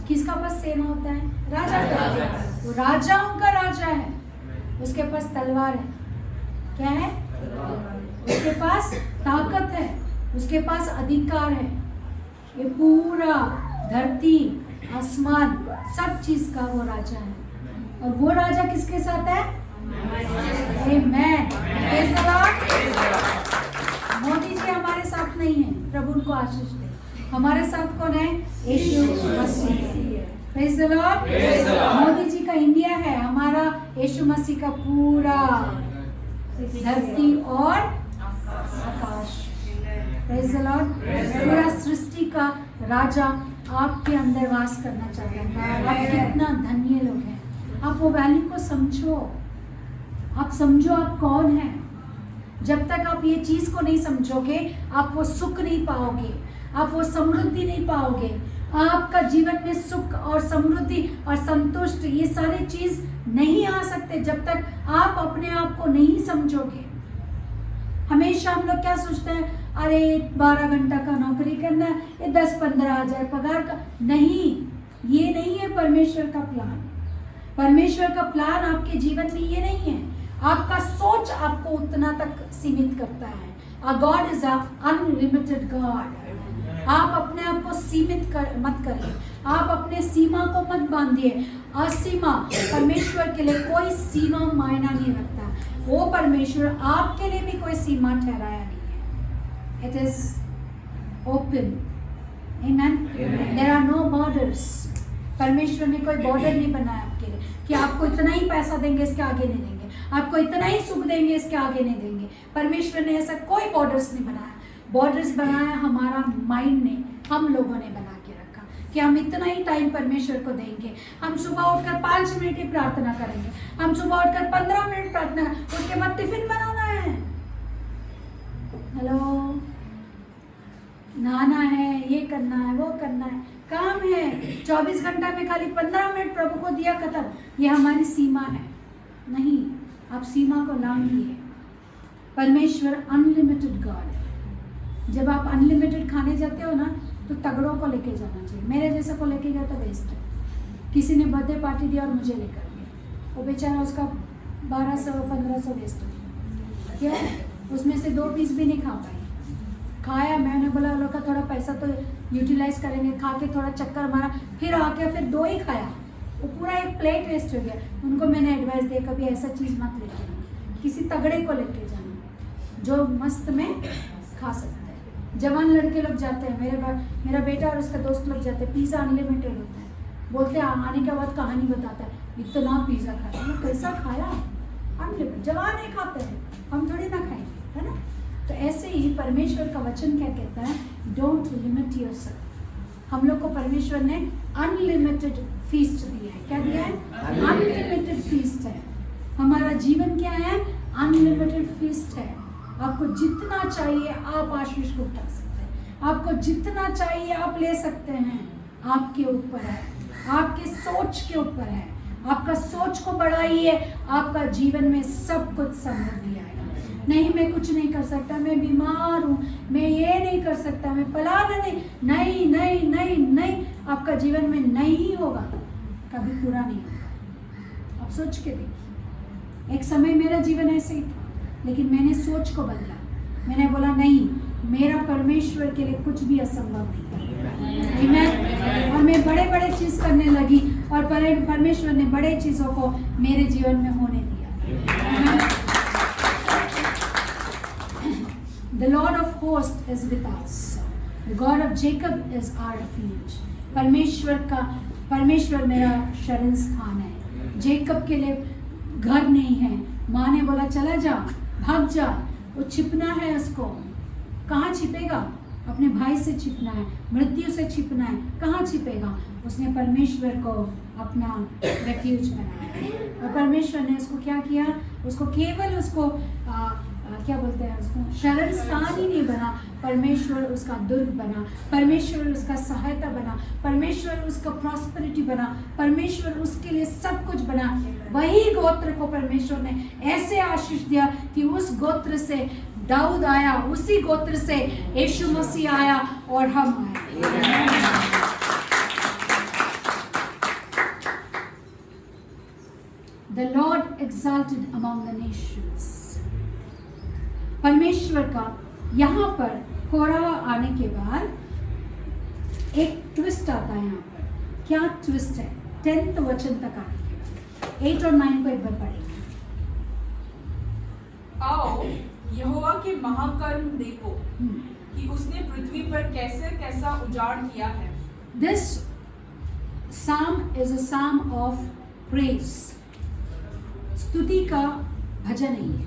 किसका पास सेना होता है, राजा का, वो राजाओं का राजा है, उसके पास तलवार है, क्या है, उसके पास ताकत है, उसके पास अधिकार है, ये पूरा धरती आसमान सब चीज का वो राजा है। और वो राजा किसके साथ है, आमीन। मोदी जी हमारे साथ नहीं है, प्रभु उनको आशीष दे, हमारे साथ कौन है, Yeshu Masih. Praise the Lord. Modi ji का इंडिया है, हमारा यीशु मसीह का पूरा धरती और आकाश। Praise the Lord. पूरा सृष्टि का राजा आपके अंदर वास करना चाहता है। आप कितना धन्य लोग हैं, आप वो वैल्यू को समझो, आप समझो आप कौन है। जब तक आप ये चीज को नहीं समझोगे, आप वो सुख नहीं पाओगे, आप वो समृद्धि नहीं पाओगे। आपका जीवन में सुख और समृद्धि और संतुष्ट ये सारी चीज नहीं आ सकते जब तक आप अपने आप को नहीं समझोगे। हमेशा हम लोग क्या सोचते हैं, अरे 12 घंटा का नौकरी करना है, ये 10-15 हजार पगार का, नहीं, ये नहीं है परमेश्वर का प्लान। परमेश्वर का प्लान आपके जीवन में ये नहीं है। आपका सोच आपको उतना तक सीमित करता है। Our God is an unlimited God। आप अपने आप को सीमित मत करिए, आप अपने सीमा को मत बांधिए। असीमा परमेश्वर के लिए कोई सीमा मायना नहीं रखता। वो परमेश्वर आपके लिए भी कोई सीमा ठहराया नहीं है। It is open, amen। There are no borders। परमेश्वर ने कोई बॉर्डर नहीं बनाया आपके लिए कि आपको इतना ही पैसा देंगे, इसके आगे नहीं देंगे, आपको इतना ही सुख देंगे, इसके आगे नहीं देंगे। परमेश्वर ने ऐसा कोई बॉर्डर्स नहीं बनाया। बॉर्डर्स बनाया हमारा माइंड ने, हम लोगों ने बना के रखा कि हम इतना ही टाइम परमेश्वर को देंगे। हम सुबह उठकर 5 मिनट ही प्रार्थना करेंगे, हम सुबह उठकर 15 मिनट प्रार्थना, उसके बाद टिफिन बनाना है, हेलो, नहाना है, ये करना है, वो करना है, काम है। 24 घंटा में खाली 15 मिनट प्रभु को दिया, खत्म। ये हमारी सीमा है। नहीं, आप सीमा को लांघिए। परमेश्वर अनलिमिटेड गॉड है। जब आप अनलिमिटेड खाने जाते हो ना, तो तगड़ों को लेके जाना चाहिए। मेरे जैसे को लेके गया तो वेस्ट है। किसी ने बर्थडे पार्टी दिया और मुझे लेकर गया, वो बेचारा उसका 1200-1500 वेस्ट हो गया। क्यों? उसमें से 2 पीस भी नहीं खा पाई। खाया, मैंने बोला लोग का थोड़ा पैसा तो यूटिलाइज करेंगे, खा के थोड़ा चक्कर मारा, फिर आके फिर 2 ही खाया, वो पूरा एक प्लेट वेस्ट हो गया। उनको मैंने एडवाइस दिया, कभी ऐसा चीज़ मत लेके आना, किसी तगड़े को लेके जाना जो मस्त में खा सकता है। जवान लड़के लोग जाते हैं, मेरा बेटा और उसका दोस्त लोग जाते हैं, पिज़्ज़ा अनलिमिटेड होता है, बोलते हैं आने के बाद कहानी बताता है, इतना पिज़्ज़ा खाया, मैं कैसा खाया, अनलिमिटेड। जवान ही खाते हैं, हम थोड़ी ना खाएंगे, है ना। तो ऐसे ही परमेश्वर का वचन क्या कहता है, डोंट लिमिट योरसेल्फ। हम लोग को परमेश्वर ने अनलिमिटेड फीस्ट दिया है। क्या दिया है? अनलिमिटेड फीस्ट है। हमारा जीवन क्या है? अनलिमिटेड फीस्ट है। आपको जितना चाहिए आप आशीष को उठा सकते हैं, आपको जितना चाहिए आप ले सकते हैं। आपके ऊपर है, आपके सोच के ऊपर है। आपका सोच को बढ़ाइए, आपका जीवन में सब कुछ समृद्धि आएगा। नहीं, मैं कुछ नहीं कर सकता, मैं बीमार हूँ, मैं ये नहीं कर सकता, मैं फलाना नहीं, नहीं नहीं नहीं नहीं, आपका जीवन में नहीं होगा, कभी पूरा नहीं होगा। आप सोच के देखिए। एक समय मेरा जीवन ऐसे ही था, लेकिन मैंने सोच को बदला। मैंने बोला नहीं, मेरा परमेश्वर के लिए कुछ भी असंभव नहीं है। आमीन। और मैं बड़े बड़े चीज़ करने लगी और परमेश्वर ने बड़े चीज़ों को मेरे जीवन में होने दिया। The Lord of hosts is with us. The God of Jacob is our refuge. परमेश्वर मेरा शरण स्थान है। जेकब के लिए घर नहीं है। माँ ने बोला चला जा, भाग जा, वो छिपना है उसको। कहाँ छिपेगा? अपने भाई से छिपना है, मृत्यु से छिपना है, कहाँ छिपेगा? उसने परमेश्वर को अपना रेफ्यूज बनाया। और परमेश्वर ने उसको क्या किया? उसको केवल उसको क्या बोलते हैं, उसको शरण स्थान ही नहीं बना, परमेश्वर उसका दुर्ग बना, परमेश्वर उसका सहायता बना, परमेश्वर उसका प्रॉस्पेरिटी बना, परमेश्वर उसके लिए सब कुछ बना। वही गोत्र को परमेश्वर ने ऐसे आशीष दिया कि उस गोत्र से दाऊद आया, उसी गोत्र से यीशु मसीह आया और हम आए। The Lord exalted among the nations. परमेश्वर का यहाँ पर कोरह आने के बाद एक ट्विस्ट आता है। यहाँ पर क्या ट्विस्ट है? 10th वचन तक आने के बाद 8 और 9 को एक बार पढ़ेंगे। आओ यहोवा के महाकर्म देखो कि उसने पृथ्वी पर कैसे कैसा उजाड़ किया है। This psalm is a psalm of praise. स्तुति का भजन है ये।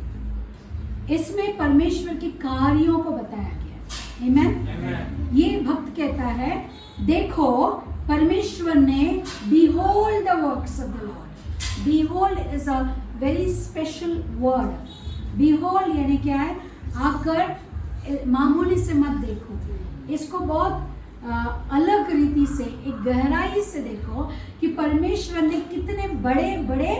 इसमें परमेश्वर के कार्यों को बताया गया। आमीन। ये भक्त कहता है, देखो परमेश्वर ने behold the works of the Lord. Behold is a very special word. Behold यानी क्या है? आकर मामूली से मत देखो, इसको बहुत अलग रीति से, एक गहराई से देखो कि परमेश्वर ने कितने बड़े बड़े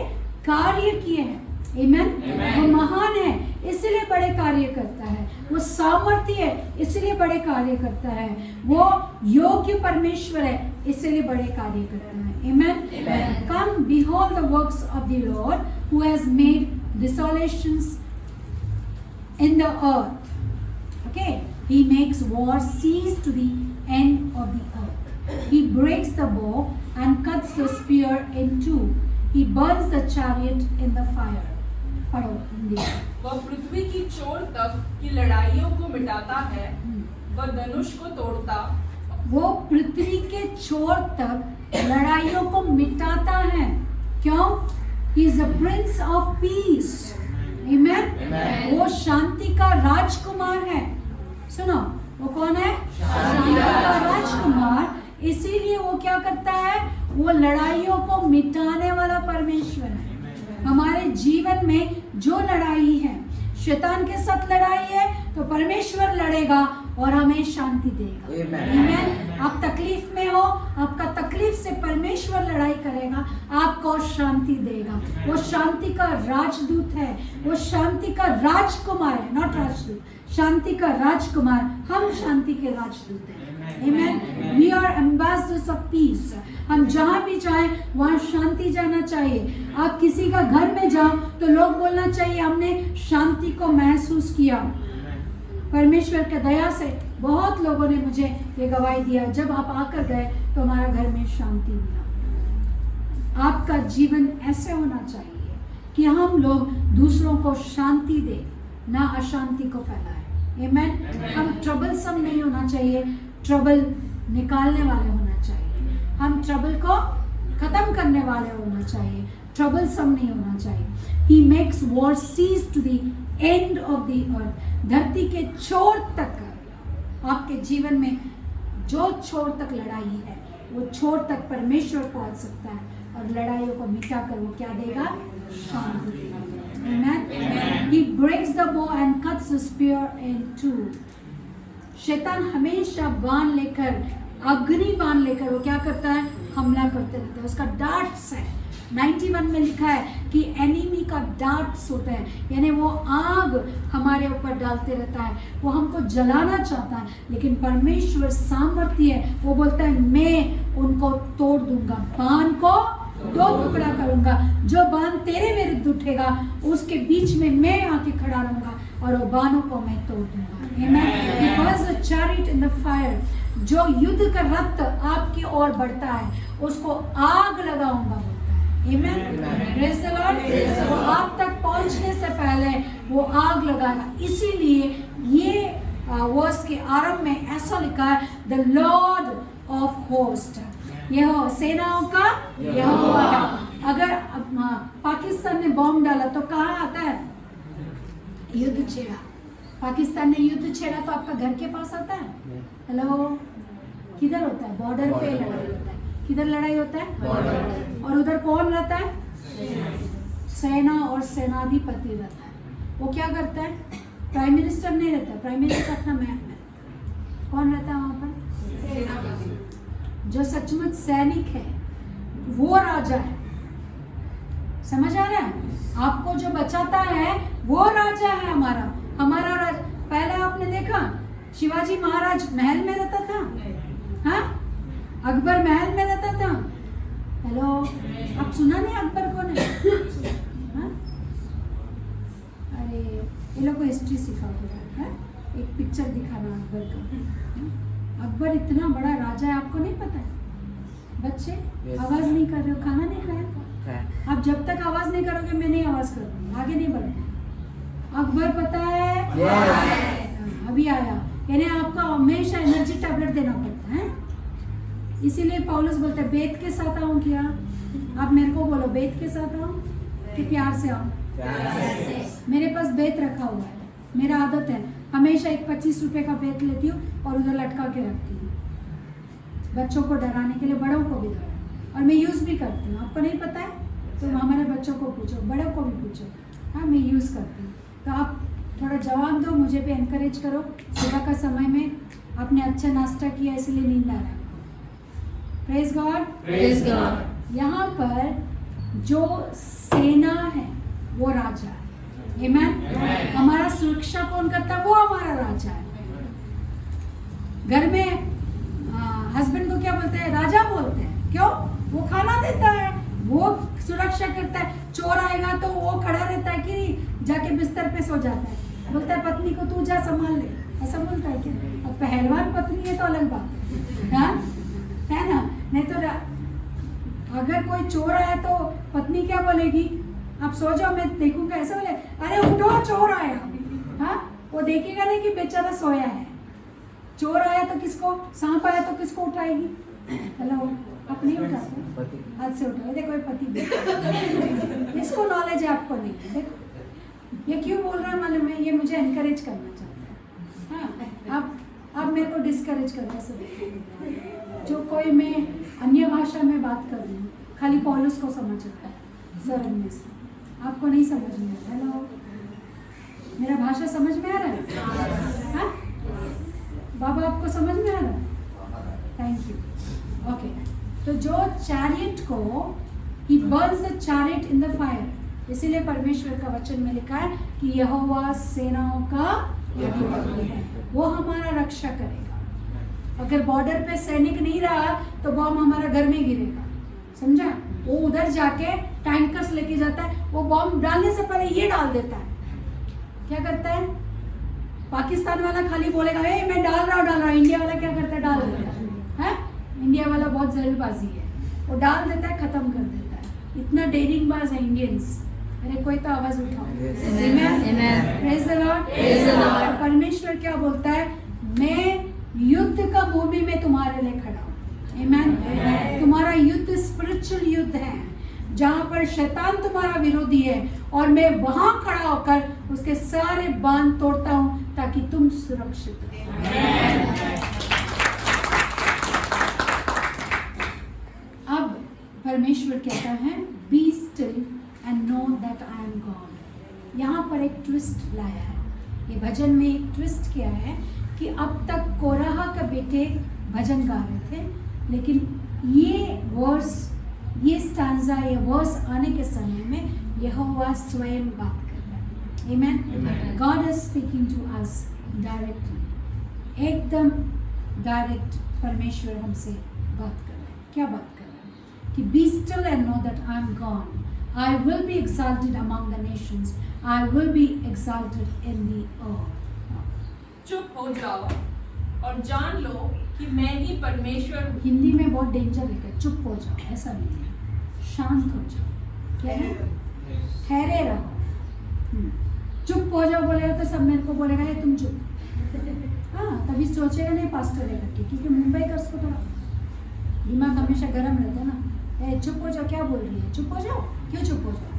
कार्य किए हैं। आमीन। वो महान है इसलिए बड़े कार्य करता है, वो सामर्थ्य है इसलिए बड़े कार्य करता है, वो योग्य परमेश्वर है इसलिए बड़े कार्य करता है। आमीन। Come behold the works of the Lord who has made desolations in the earth. Okay, he makes war cease to the end of the earth. He breaks the bow and cuts the spear in two. He burns the chariot in the fire. पढ़ो हिंदी। वह पृथ्वी की छोर तक की लड़ाइयों को मिटाता है, वह धनुष को तोड़ता। वो पृथ्वी के छोर तक लड़ाइयों को मिटाता है। क्यों? He is the Prince of Peace. Amen. वो शांति का राजकुमार है। सुनो, वो कौन है? शांति का राजकुमार। इसीलिए वो क्या करता है? वो लड़ाइयों को मिटाने वाला परमेश्वर है। हमारे जीवन में जो लड़ाई है, शैतान के साथ लड़ाई है, तो परमेश्वर लड़ेगा और हमें शांति देगा। आमीन। आप तकलीफ में हो, आपका तकलीफ से परमेश्वर लड़ाई करेगा, आपको शांति देगा। वो शांति का राजदूत है, वो शांति का राजकुमार है, नॉट राजदूत, शांति का राजकुमार। हम शांति के राजदूत हैं। आमीन। We are ambassadors of peace. हम जहाँ भी जाएं वहाँ शांति जाना चाहिए। आप किसी का घर में जाओ तो लोग बोलना चाहिए हमने शांति को महसूस किया। परमेश्वर के दया से बहुत लोगों ने मुझे ये गवाही दिया, जब आप आकर गए तो हमारा घर में शांति मिला। आपका जीवन ऐसे होना चाहिए कि हम लोग दूसरों को शांति दें, ना अशांति को फैलाएं। आमीन। हम ट्रबलसम नहीं होना चाहिए, ट्रबल निकालने वाले होना चाहिए। हम ट्रबल को खत्म करने वाले होना चाहिए, ट्रबलसम नहीं होना चाहिए। He makes war cease to the end of the earth. धरती के छोर तक, आपके जीवन में जो छोर तक लड़ाई है, वो छोर तक परमेश्वर पहुंच सकता है और लड़ाइयों को मिटाकर वो क्या देगा? शांति देगा। Amen. He breaks the bow and cuts the spear in two. शैतान हमेशा बाण लेकर, अग्नि बाण लेकर वो क्या करता है? हमला करते रहता है। उसका डार्ट्स है। 91 में लिखा है कि एनिमी का डार्ट्स होता है, यानी वो आग हमारे ऊपर डालते रहता है, वो हमको जलाना चाहता है। लेकिन परमेश्वर सामर्थ्य है, वो बोलता है मैं उनको तोड़ दूंगा, बाण को दो टुकड़ा करूंगा। जो बाण तेरे विरुद्ध उठेगा उसके बीच में मैं आके खड़ा रहूंगा और वो बाणों को मैं तोड़ दूंगा। Amen. Because the chariot in the fire, जो युद्ध का रथ आपकी ओर बढ़ता है उसको आग लगाऊंगा बोलता है। Amen. Praise the Lord. वो आप तक पहुंचने से पहले वो आग लगाएगा। इसीलिए ये वर्स के आरंभ में ऐसा लिखा है, द लॉर्ड ऑफ होस्ट, यह सेनाओं का यहोवा है। अगर पाकिस्तान ने बॉम्ब डाला तो कहाँ आता है? युद्ध छेड़ा। पाकिस्तान ने युद्ध छेड़ा तो आपका घर के पास आता है? हेलो, किधर होता है? बॉर्डर पे लड़ाई होता है। किधर लड़ाई होता है? बॉर्डर। और उधर कौन रहता है? सेना और सेनाधिपति रहता है। वो क्या करता है? प्राइम मिनिस्टर नहीं रहता, प्राइम मिनिस्टर अपना महल में। कौन रहता है वहाँ पर? जो सचमुच सैनिक है वो राजा है। समझ आ रहा है? आपको जो बचाता है वो राजा है हमारा। हमारा राज, पहले आपने देखा शिवाजी महाराज महल में रहता था, हाँ? अकबर महल में रहता था। हेलो, आप सुना नहीं अकबर कौन है? हाँ? अरे ये लोग को हिस्ट्री सिखाओ है? एक पिक्चर दिखाना अकबर का। अकबर इतना बड़ा राजा है, आपको नहीं पता है? बच्चे आवाज नहीं कर रहे हो, खाना नहीं खाया? आप जब तक आवाज नहीं करोगे मैं नहीं आवाज करूँगी, आगे नहीं बढ़ूंगी। अकबर पता है? अभी आया, यानी आपको हमेशा एनर्जी टैबलेट देना पड़ता है। इसीलिए पौलुस बोलते हैं बेत के साथ आऊं क्या? आप मेरे को बोलो बेत के साथ आऊं कि प्यार से आऊं? मेरे पास बेत रखा हुआ है। मेरा आदत है हमेशा एक 25 रुपए का बेत लेती हूँ और उधर लटका के रखती हूँ, बच्चों को डराने के लिए, बड़ों को भी डराने, और मैं यूज़ भी करती हूँ। आपको नहीं पता है तो हमारे बच्चों को पूछो, बड़ों को भी पूछो। हाँ, मैं यूज़ करती हूँ। तो आप थोड़ा जवाब दो, मुझे भी एनकरेज करो। सुबह का समय में आपने अच्छा नाश्ता किया इसलिए नींद आ रहा है आपको। Praise God, praise God. यहाँ पर जो सेना है वो राजा है। आमीन। हमारा सुरक्षा कौन करता है? वो हमारा राजा है। घर में हस्बैंड को क्या बोलते हैं? राजा बोलते हैं। क्यों? वो खाना देता है, वो सुरक्षा करता है। चोर आएगा तो वो खड़ा रहता है कि जाके बिस्तर पे सो जाता है, बोलता है पत्नी को तू जा संभाल ले, ऐसा बोलता है क्या? अब पहलवान पत्नी है तो अलग बात है, हाँ? है ना? नहीं तो अगर कोई चोर आया तो पत्नी क्या बोलेगी? आप सो जाओ, मैं देखूंगा, ऐसा बोले? अरे उठो, चोर आया। हाँ, वो देखेगा नहीं कि बेचारा सोया है। चोर आया तो किसको, सांप आया तो किसको उठाएगी? हेलो, आप नहीं उठाते? हाथ से उठाओ। देखो पति, ये उसको नॉलेज है, आपको नहीं है। देखो ये क्यों बोल रहा है मालूम है, ये मुझे एनकरेज करना चाहता है। हाँ, आप मेरे को डिस्करेज कर रहे हैं। जो कोई मैं अन्य भाषा में बात कर रही हूँ, खाली पौलुस को समझ रहा है सर में से, आपको नहीं समझ में आ रहा। हेलो, मेरा भाषा समझ में आ रहा है? हाँ बाबा, आपको समझ में आ रहा है? Thank you. ओके, तो जो चैरियट को ही burns the chariot in the fire, इसीलिए परमेश्वर का वचन में लिखा है कि यहोवा सेनाओं का अधिपति है, वो हमारा रक्षा करेगा। अगर बॉर्डर पे सैनिक नहीं रहा तो बॉम्ब हमारा घर में गिरेगा, समझा? वो उधर जाके टैंकर्स लेके जाता है, वो बॉम्ब डालने से पहले ये डाल देता है। क्या करता है? पाकिस्तान वाला खाली बोलेगा ए मैं डाल रहा हूँ, इंडिया वाला क्या करता है? डाल देता है। इंडिया वाला बहुत जल्दबाजी है, वो डाल देता है, खत्म कर देता है। इतना डेयरिंग बाज है इंडियंस। अरे कोई तो आवाज उठाओ। Praise the Lord. परमेश्वर क्या बोलता है? मैं युद्ध का भूमि में तुम्हारे लिए खड़ा हूँ। आमीन। तुम्हारा युद्ध स्पिरिचुअल युद्ध है, जहाँ पर शैतान तुम्हारा विरोधी है, और मैं वहां खड़ा होकर उसके सारे बांध तोड़ता हूँ ताकि तुम सुरक्षित रहो। अब परमेश्वर कहता है be still and know that I am God. यहाँ पर एक ट्विस्ट लाया है, ये भजन में एक ट्विस्ट क्या है कि अब तक कोराहा का बेटे भजन गा रहे थे, लेकिन ये वर्स, ये स्टांजा, ये वर्स आने के समय में यहोवा स्वयं बात कर रहा है। आमीन। God is speaking to us directly, एकदम डायरेक्ट परमेश्वर हमसे बात कर रहा है। क्या बात कर रहा है? कि be still and know that I am God, I will be exalted among the nations, I will be exalted in the earth। चुप हो जाओ और जान लो कि मैं ही परमेश्वर हूँ। हिंदी में बहुत डेंजर लिखा है, चुप हो जाओ, ऐसा नहीं है, शांत हो जाओ। क्या है? ठहरे रहो। चुप हो जाओ बोलेगा तो सब मेरे को बोलेगा ये तुम चुप। हाँ, तभी सोचेगा नहीं पास्टर है करके, क्योंकि मुंबई का उसको थोड़ा दिमाग हमेशा गर्म रहता है ना। चुप हो जाओ, क्या बोल रही है? चुप हो जाओ, क्यों चुप हो जाओ?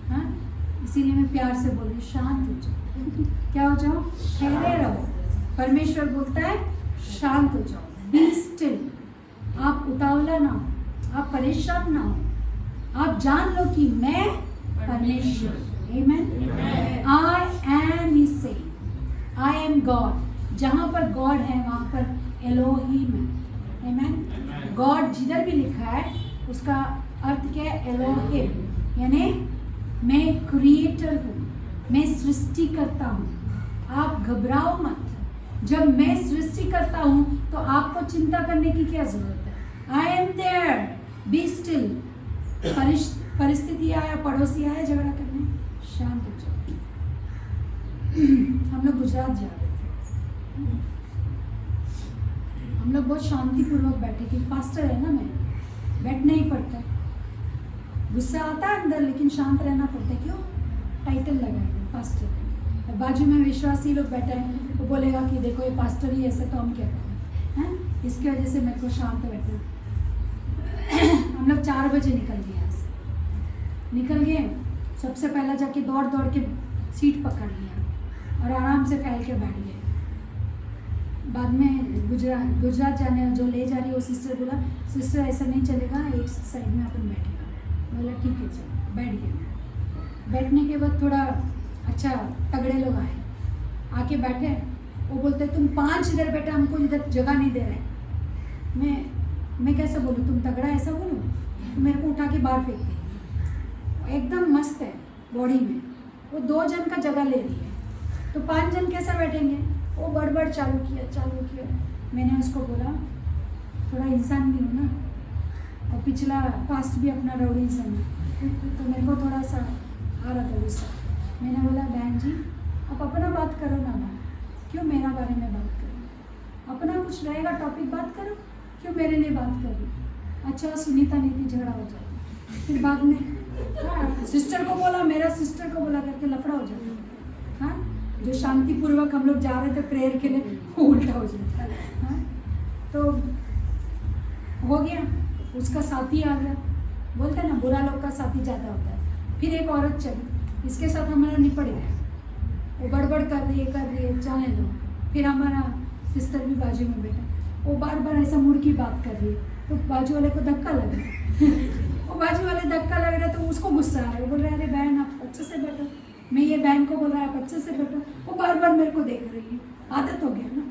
हाँ, इसीलिए मैं प्यार से बोल रही हूँ, शांत हो जाओ। क्या हो जाओ? ठहरे रहो। परमेश्वर बोलता है शांत हो जाओ, बी स्टिल। आप उतावला ना हो, आप परेशान ना हो, आप जान लो कि मैं परमेश्वर। आमीन। आई एम, ही से आई एम गॉड। जहाँ पर गॉड है वहाँ पर एलोहिम है। आमीन। गॉड जिधर भी लिखा है उसका अर्थ क्या है? एलोहिम, यानी मैं क्रिएटर हूँ, मैं सृष्टि करता हूँ। आप घबराओ मत, जब मैं सृष्टि करता हूँ तो आपको चिंता करने की क्या जरूरत है? I am there, be still. परिस्थिति आया, पड़ोसी आया झगड़ा करने, शांत हो जाओ। हम लोग गुजरात जा रहे थे, हम लोग बहुत शांतिपूर्वक बैठे, कि पास्टर है ना, मैं बैठना ही पड़ता है। गुस्सा आता है अंदर, लेकिन शांत रहना पड़ता है। क्यों? टाइटल लगाएंगे पास्टर है। बाजू में विश्वासी लोग बैठे हैं, वो बोलेगा कि देखो ये पास्टर ही ऐसे, तो हम क्या करें? हैं? इसकी वजह से मेरे को शांत बैठना। हम लोग 4 बजे निकल गए यहाँ से। निकल गए, सबसे पहला जाके दौड़ दौड़ के सीट पकड़ लिया और आराम से फैल के बैठ गए। बाद में गुजरात जाने जो ले जा रही है वो सिस्टर बोला, सिस्टर ऐसा नहीं चलेगा, एक साइड में अपन बैठेगा। बोला ठीक है चलो, बैठ गया। बैठने के बाद थोड़ा अच्छा तगड़े लोग आए, आके बैठे। वो बोलते तुम 5 इधर बैठे, हमको इधर जगह नहीं दे रहे। मैं कैसे बोलूँ? तुम तगड़ा ऐसा बोलो तो मेरे को उठा के बाहर फेंक देंगे। एकदम मस्त है बॉडी में, वो 2 जन का जगह ले रही है, तो 5 जन कैसा बैठेंगे? वो बड़बड़ चालू किया। मैंने उसको बोला थोड़ा इंसान भी हो ना, और पिछला पास्ट भी अपना रौड़ी इंसान है, तो मेरे को थोड़ा सा आ रहा था गुस्सा। मैंने बोला बहन जी आप अपना बात करो ना, क्यों मेरा बारे में बात करो? अपना कुछ रहेगा टॉपिक बात करो, क्यों मेरे लिए बात कर रही? अच्छा सुनीता नहीं थी, झगड़ा हो जाता। फिर बाद में सिस्टर को बोला, मेरा सिस्टर को बोला करके लफड़ा हो जाता। हाँ, जो शांतिपूर्वक हम लोग जा रहे थे प्रेयर के लिए, वो उल्टा हो जाता है। हाँ, तो हो गया, उसका साथी आ गया। बोलते हैं ना बुरा लोग का साथी ज़्यादा होता है। फिर एक औरत चली, इसके साथ हमारा निपट गया। वो बड़बड़ कर रही है, जाने दो। फिर हमारा सिस्टर भी बाजू में बैठा, वो बार बार ऐसा मुड़ की बात कर रही है, तो बाजू वाले को धक्का लग रहा वो बाजू वाले धक्का लग रहा है तो उसको गुस्सा आ रहा है। वो बोल रहा है अरे बहन आप अच्छे से बैठो, मैं ये बहन को बोल रहा है आप अच्छे से बैठो। वो बार बार मेरे को देख रही है, आदत हो गया ना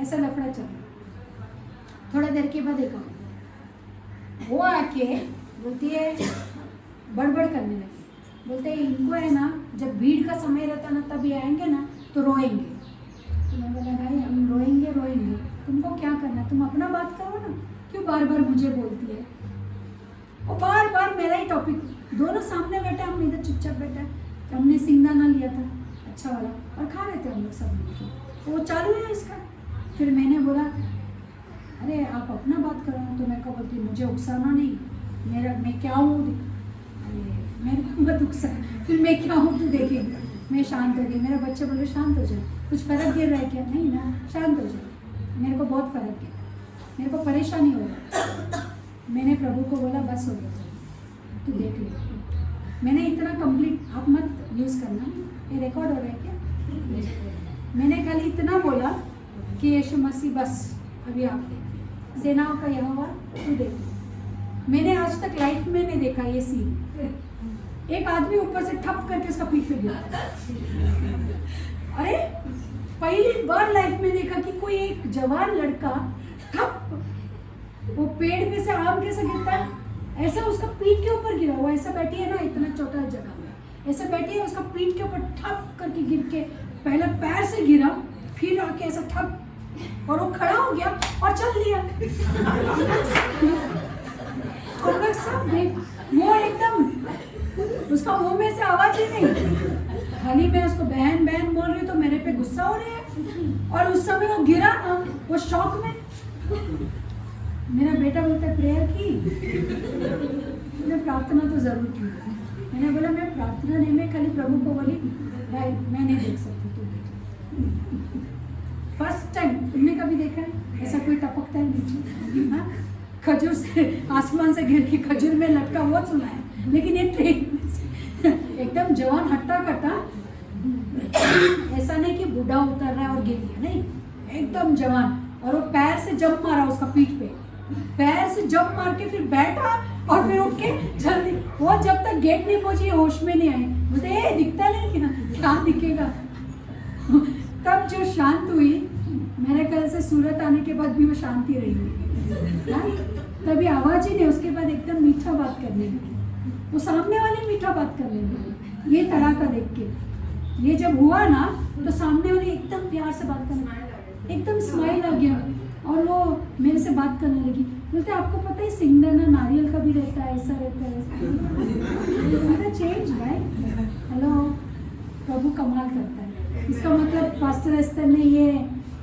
ऐसा लफड़ा चल रहा। थोड़ा देर के बाद एक वो आके बोलती है, बड़बड़ करने लगी, बोलते हैं इनको है ना जब भीड़ का समय रहता ना तब ये आएंगे ना तो रोएंगे। तो मैं बोला भाई हम रोएंगे, तुमको क्या करना, तुम अपना बात करो ना, क्यों बार बार मुझे बोलती है। और बार बार मेरा ही टॉपिक, दोनों सामने बैठे, हम इधर चुपचाप बैठे, तो हमने सिंगदाना लिया था अच्छा वाला और खा रहे थे हम लोग सब मिलकर, तो वो चालू है इसका। फिर मैंने बोला अरे आप अपना बात करो, तो मेरे को बोलती मुझे उकसाना नहीं, मैं क्या हूँ, अरे मेरे को मत उकसा, फिर मैं क्या हूँ तू देखेंगे। मैं शांत हो गई, मेरा बच्चा बोले शांत हो जाए, कुछ फ़र्क गिर रहा है क्या, नहीं ना शांत हो जाए। मेरे को बहुत फ़र्क गिरा, मेरे को परेशानी हो रहा। मैंने प्रभु को बोला बस हो गया तू देख ले। मैंने इतना कंप्लीट, आप मत यूज़ करना, ये रिकॉर्ड हो रहा है क्या। मैंने खाली इतना बोला कि यीशु मसीह बस अभी आप देख, सेनाओं का यहोवा तू देख। मैंने आज तक लाइफ में नहीं देखा ये सीन, एक आदमी ऊपर से ठप करके उसका पीठ पे गिरा। अरे पहली बार लाइफ में देखा कि कोई एक जवान लड़का ठप, वो पेड़ में से आम कैसे गिरता है ऐसा उसका पीठ के ऊपर गिरा। वो ऐसा बैठी है ना, इतना छोटा जगह में ऐसा बैठी है, उसका पीठ के ऊपर ठप करके गिर के, पहले पैर से गिरा फिर आके ऐसा ठप, और वो खड़ा हो गया और चल दिया। और लोग सब देख, वो एकदम, उसका मुंह में से आवाज ही नहीं, खाली मैं उसको बहन बहन बोल रही हूँ तो मेरे पे गुस्सा हो रहा है। और उस समय वो गिरा ना, वो शौक में, मेरा बेटा बोलता है प्रेयर की, मैंने प्रार्थना तो जरूर की। मैंने बोला मैं प्रार्थना नहीं, मैं खाली प्रभु को बोली भाई मैं नहीं देख सकती, तू देख। फर्स्ट टाइम तुमने कभी देखा है ऐसा कोई टपकता है नीचे, हाँ खजूर से, आसमान से गिर के खजूर में लटका बहुत सुना है, लेकिन ये ट्रेन एकदम जवान हट्टा कट्टा, ऐसा नहीं कि बूढ़ा उतर रहा है और गिर गया, नहीं एकदम जवान। और वो पैर से जंप मारा उसका पीठ पे, पैर से जंप मार के फिर बैठा और फिर उठ के जल्दी, वो जब तक गेट नहीं पहुंची होश में नहीं आई, मुझे दिखता नहीं क्या, क्या दिखेगा। तब जो शांत हुई, मेरे ख्याल से सूरत आने के बाद भी वो शांति रही है, तभी आवाज ही नहीं, उसके बाद एकदम मीठा बात करने लगी, वो सामने वाले मीठा बात करने लगी। ये तरह का देख के ये जब हुआ ना तो सामने वाले एकदम प्यार से बात करने, एकदम स्माइल आ गया और वो मेरे से बात करने लगी। बोलते आपको पता है सिंगदाना नारियल का भी रहता है, ऐसा रहता है, चेंज भाई। हेलो, प्रभु कमाल करता है। इसका मतलब पास्टर एस्तर ने ये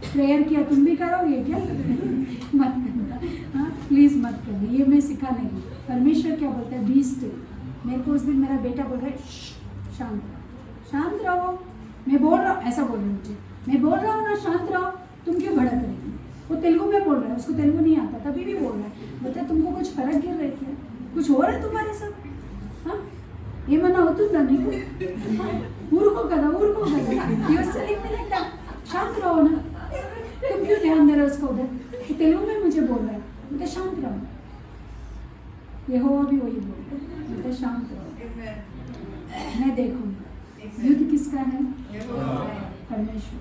प्रेयर किया, तुम भी करोगे क्या? मत करना, हाँ प्लीज़ मत करना, ये मैं सिखा नहीं। परमेश्वर क्या बोलता है, बी स्टिल। मेरे को उस दिन मेरा बेटा बोल रहा है शांत रहो, शांत रहो, मैं बोल रहा हूँ, ऐसा बोल रहा है मुझे, मैं बोल रहा हूँ ना शांत रहो, तुम क्यों भड़क रही हो? वो तेलुगु में बोल रहा है, उसको तेलुगु नहीं आता, तभी भी बोल रहा है, बोलता है तुमको कुछ फर्क गिर रही क्या, कुछ हो रहा है तुम्हारे साथ, हाँ ఏమన్నా అవుతుందా నీకు, ఊరుకో కదా शांत रहो ना, तुम क्यों ध्यान दे रहे हो उसको उधर। तेलुगु में मुझे बोल रहा है, बोलते शांत रहो, यहोवा भी वही बोल रहा है, बोलते शांत रहो, मैं देखूंगा। युद्ध किसका है? परमेश्वर।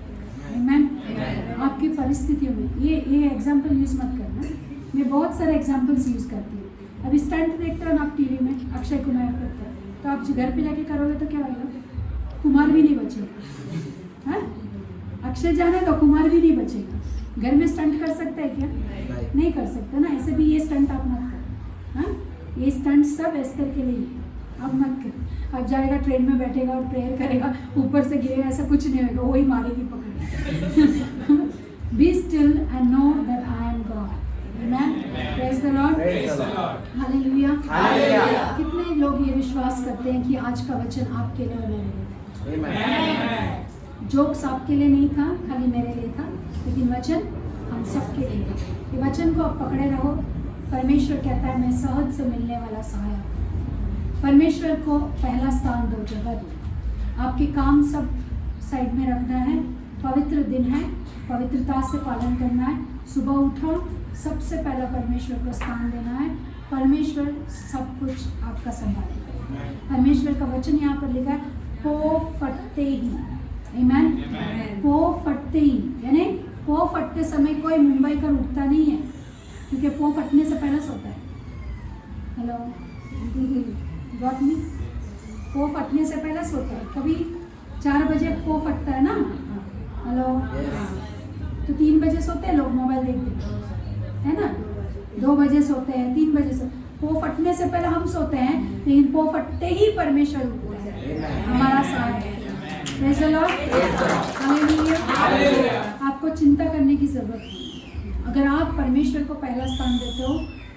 आमीन। आपकी परिस्थितियों में ये एग्जाम्पल यूज मत करना, मैं बहुत सारे एग्जाम्पल्स यूज करती हूँ। अभी स्टंट देखते हो ना आप टीवी में, अक्षय कुमार करता है, तो आप घर पे जाके करोगे तो क्या होगा, कुमार भी नहीं बचेगा, हाँ अक्षय जाने तो कुमार भी नहीं बचेगा। घर में स्टंट कर सकता है क्या? नहीं कर सकता ना, ऐसे भी ये स्टंट आप मत करो, हाँ ये स्टंट सब एस्तर के लिए है, आप मत करो। अब जाएगा ट्रेन में बैठेगा और प्रेयर करेगा, ऊपर से गिरेगा, ऐसा कुछ नहीं होगा, वही मारेगी पकड़। Be still and know that I am God. Amen. Praise the Lord. Hallelujah. कितने लोग ये विश्वास करते हैं कि आज का वचन आपके लिए और मेरे लिए था? जोक्स आपके लिए नहीं था, खाली मेरे लिए था, लेकिन वचन हम सबके लिए था। ये वचन को आप पकड़े रहो। परमेश्वर कहता है मैं सहज से मिलने वाला सहायक, परमेश्वर को पहला स्थान दो, जगह दो। आपके काम सब साइड में रखना है। पवित्र दिन है, पवित्रता से पालन करना है। सुबह उठो, सबसे पहला परमेश्वर को स्थान देना है। परमेश्वर सब कुछ आपका संभालेगा। परमेश्वर का वचन यहाँ पर लिखा है, पो फटते ही, आमीन, पो फटते ही, यानी पो फटते समय कोई मुंबई का उठता नहीं है, क्योंकि पो फटने से पहले सोता है। Hello, got me? पो फटने से पहले सोता है। कभी 4 बजे पो फटता है ना, हेलो, तो 3 बजे सोते हैं लोग, मोबाइल देखते है ना, 2 बजे सोते हैं, 3 बजे से। पो फटने से पहले हम सोते हैं, लेकिन पो फटते ही परमेश्वर उठता है, हमारा सहायक। Praise the Lord, hallelujah. आपको चिंता करने की जरूरत नहीं। अगर आप परमेश्वर को पहला स्थान देते हो,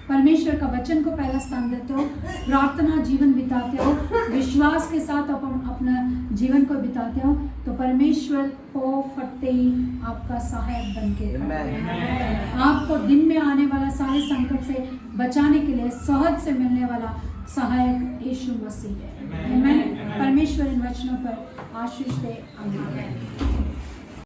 परमेश्वर का वचन को पहला स्थान देते हो, प्रार्थना जीवन बिताते हो, विश्वास के साथ अपना जीवन को बिताते हो, तो परमेश्वर को फटते ही आपका सहायक बन के आपको दिन में आने वाला सारे संकट से बचाने के लिए सहज से मिलने वाला सहायक यीशु मसीह है। आमीन। परमेश्वर इन वचनों पर आशीष दे। आमीन।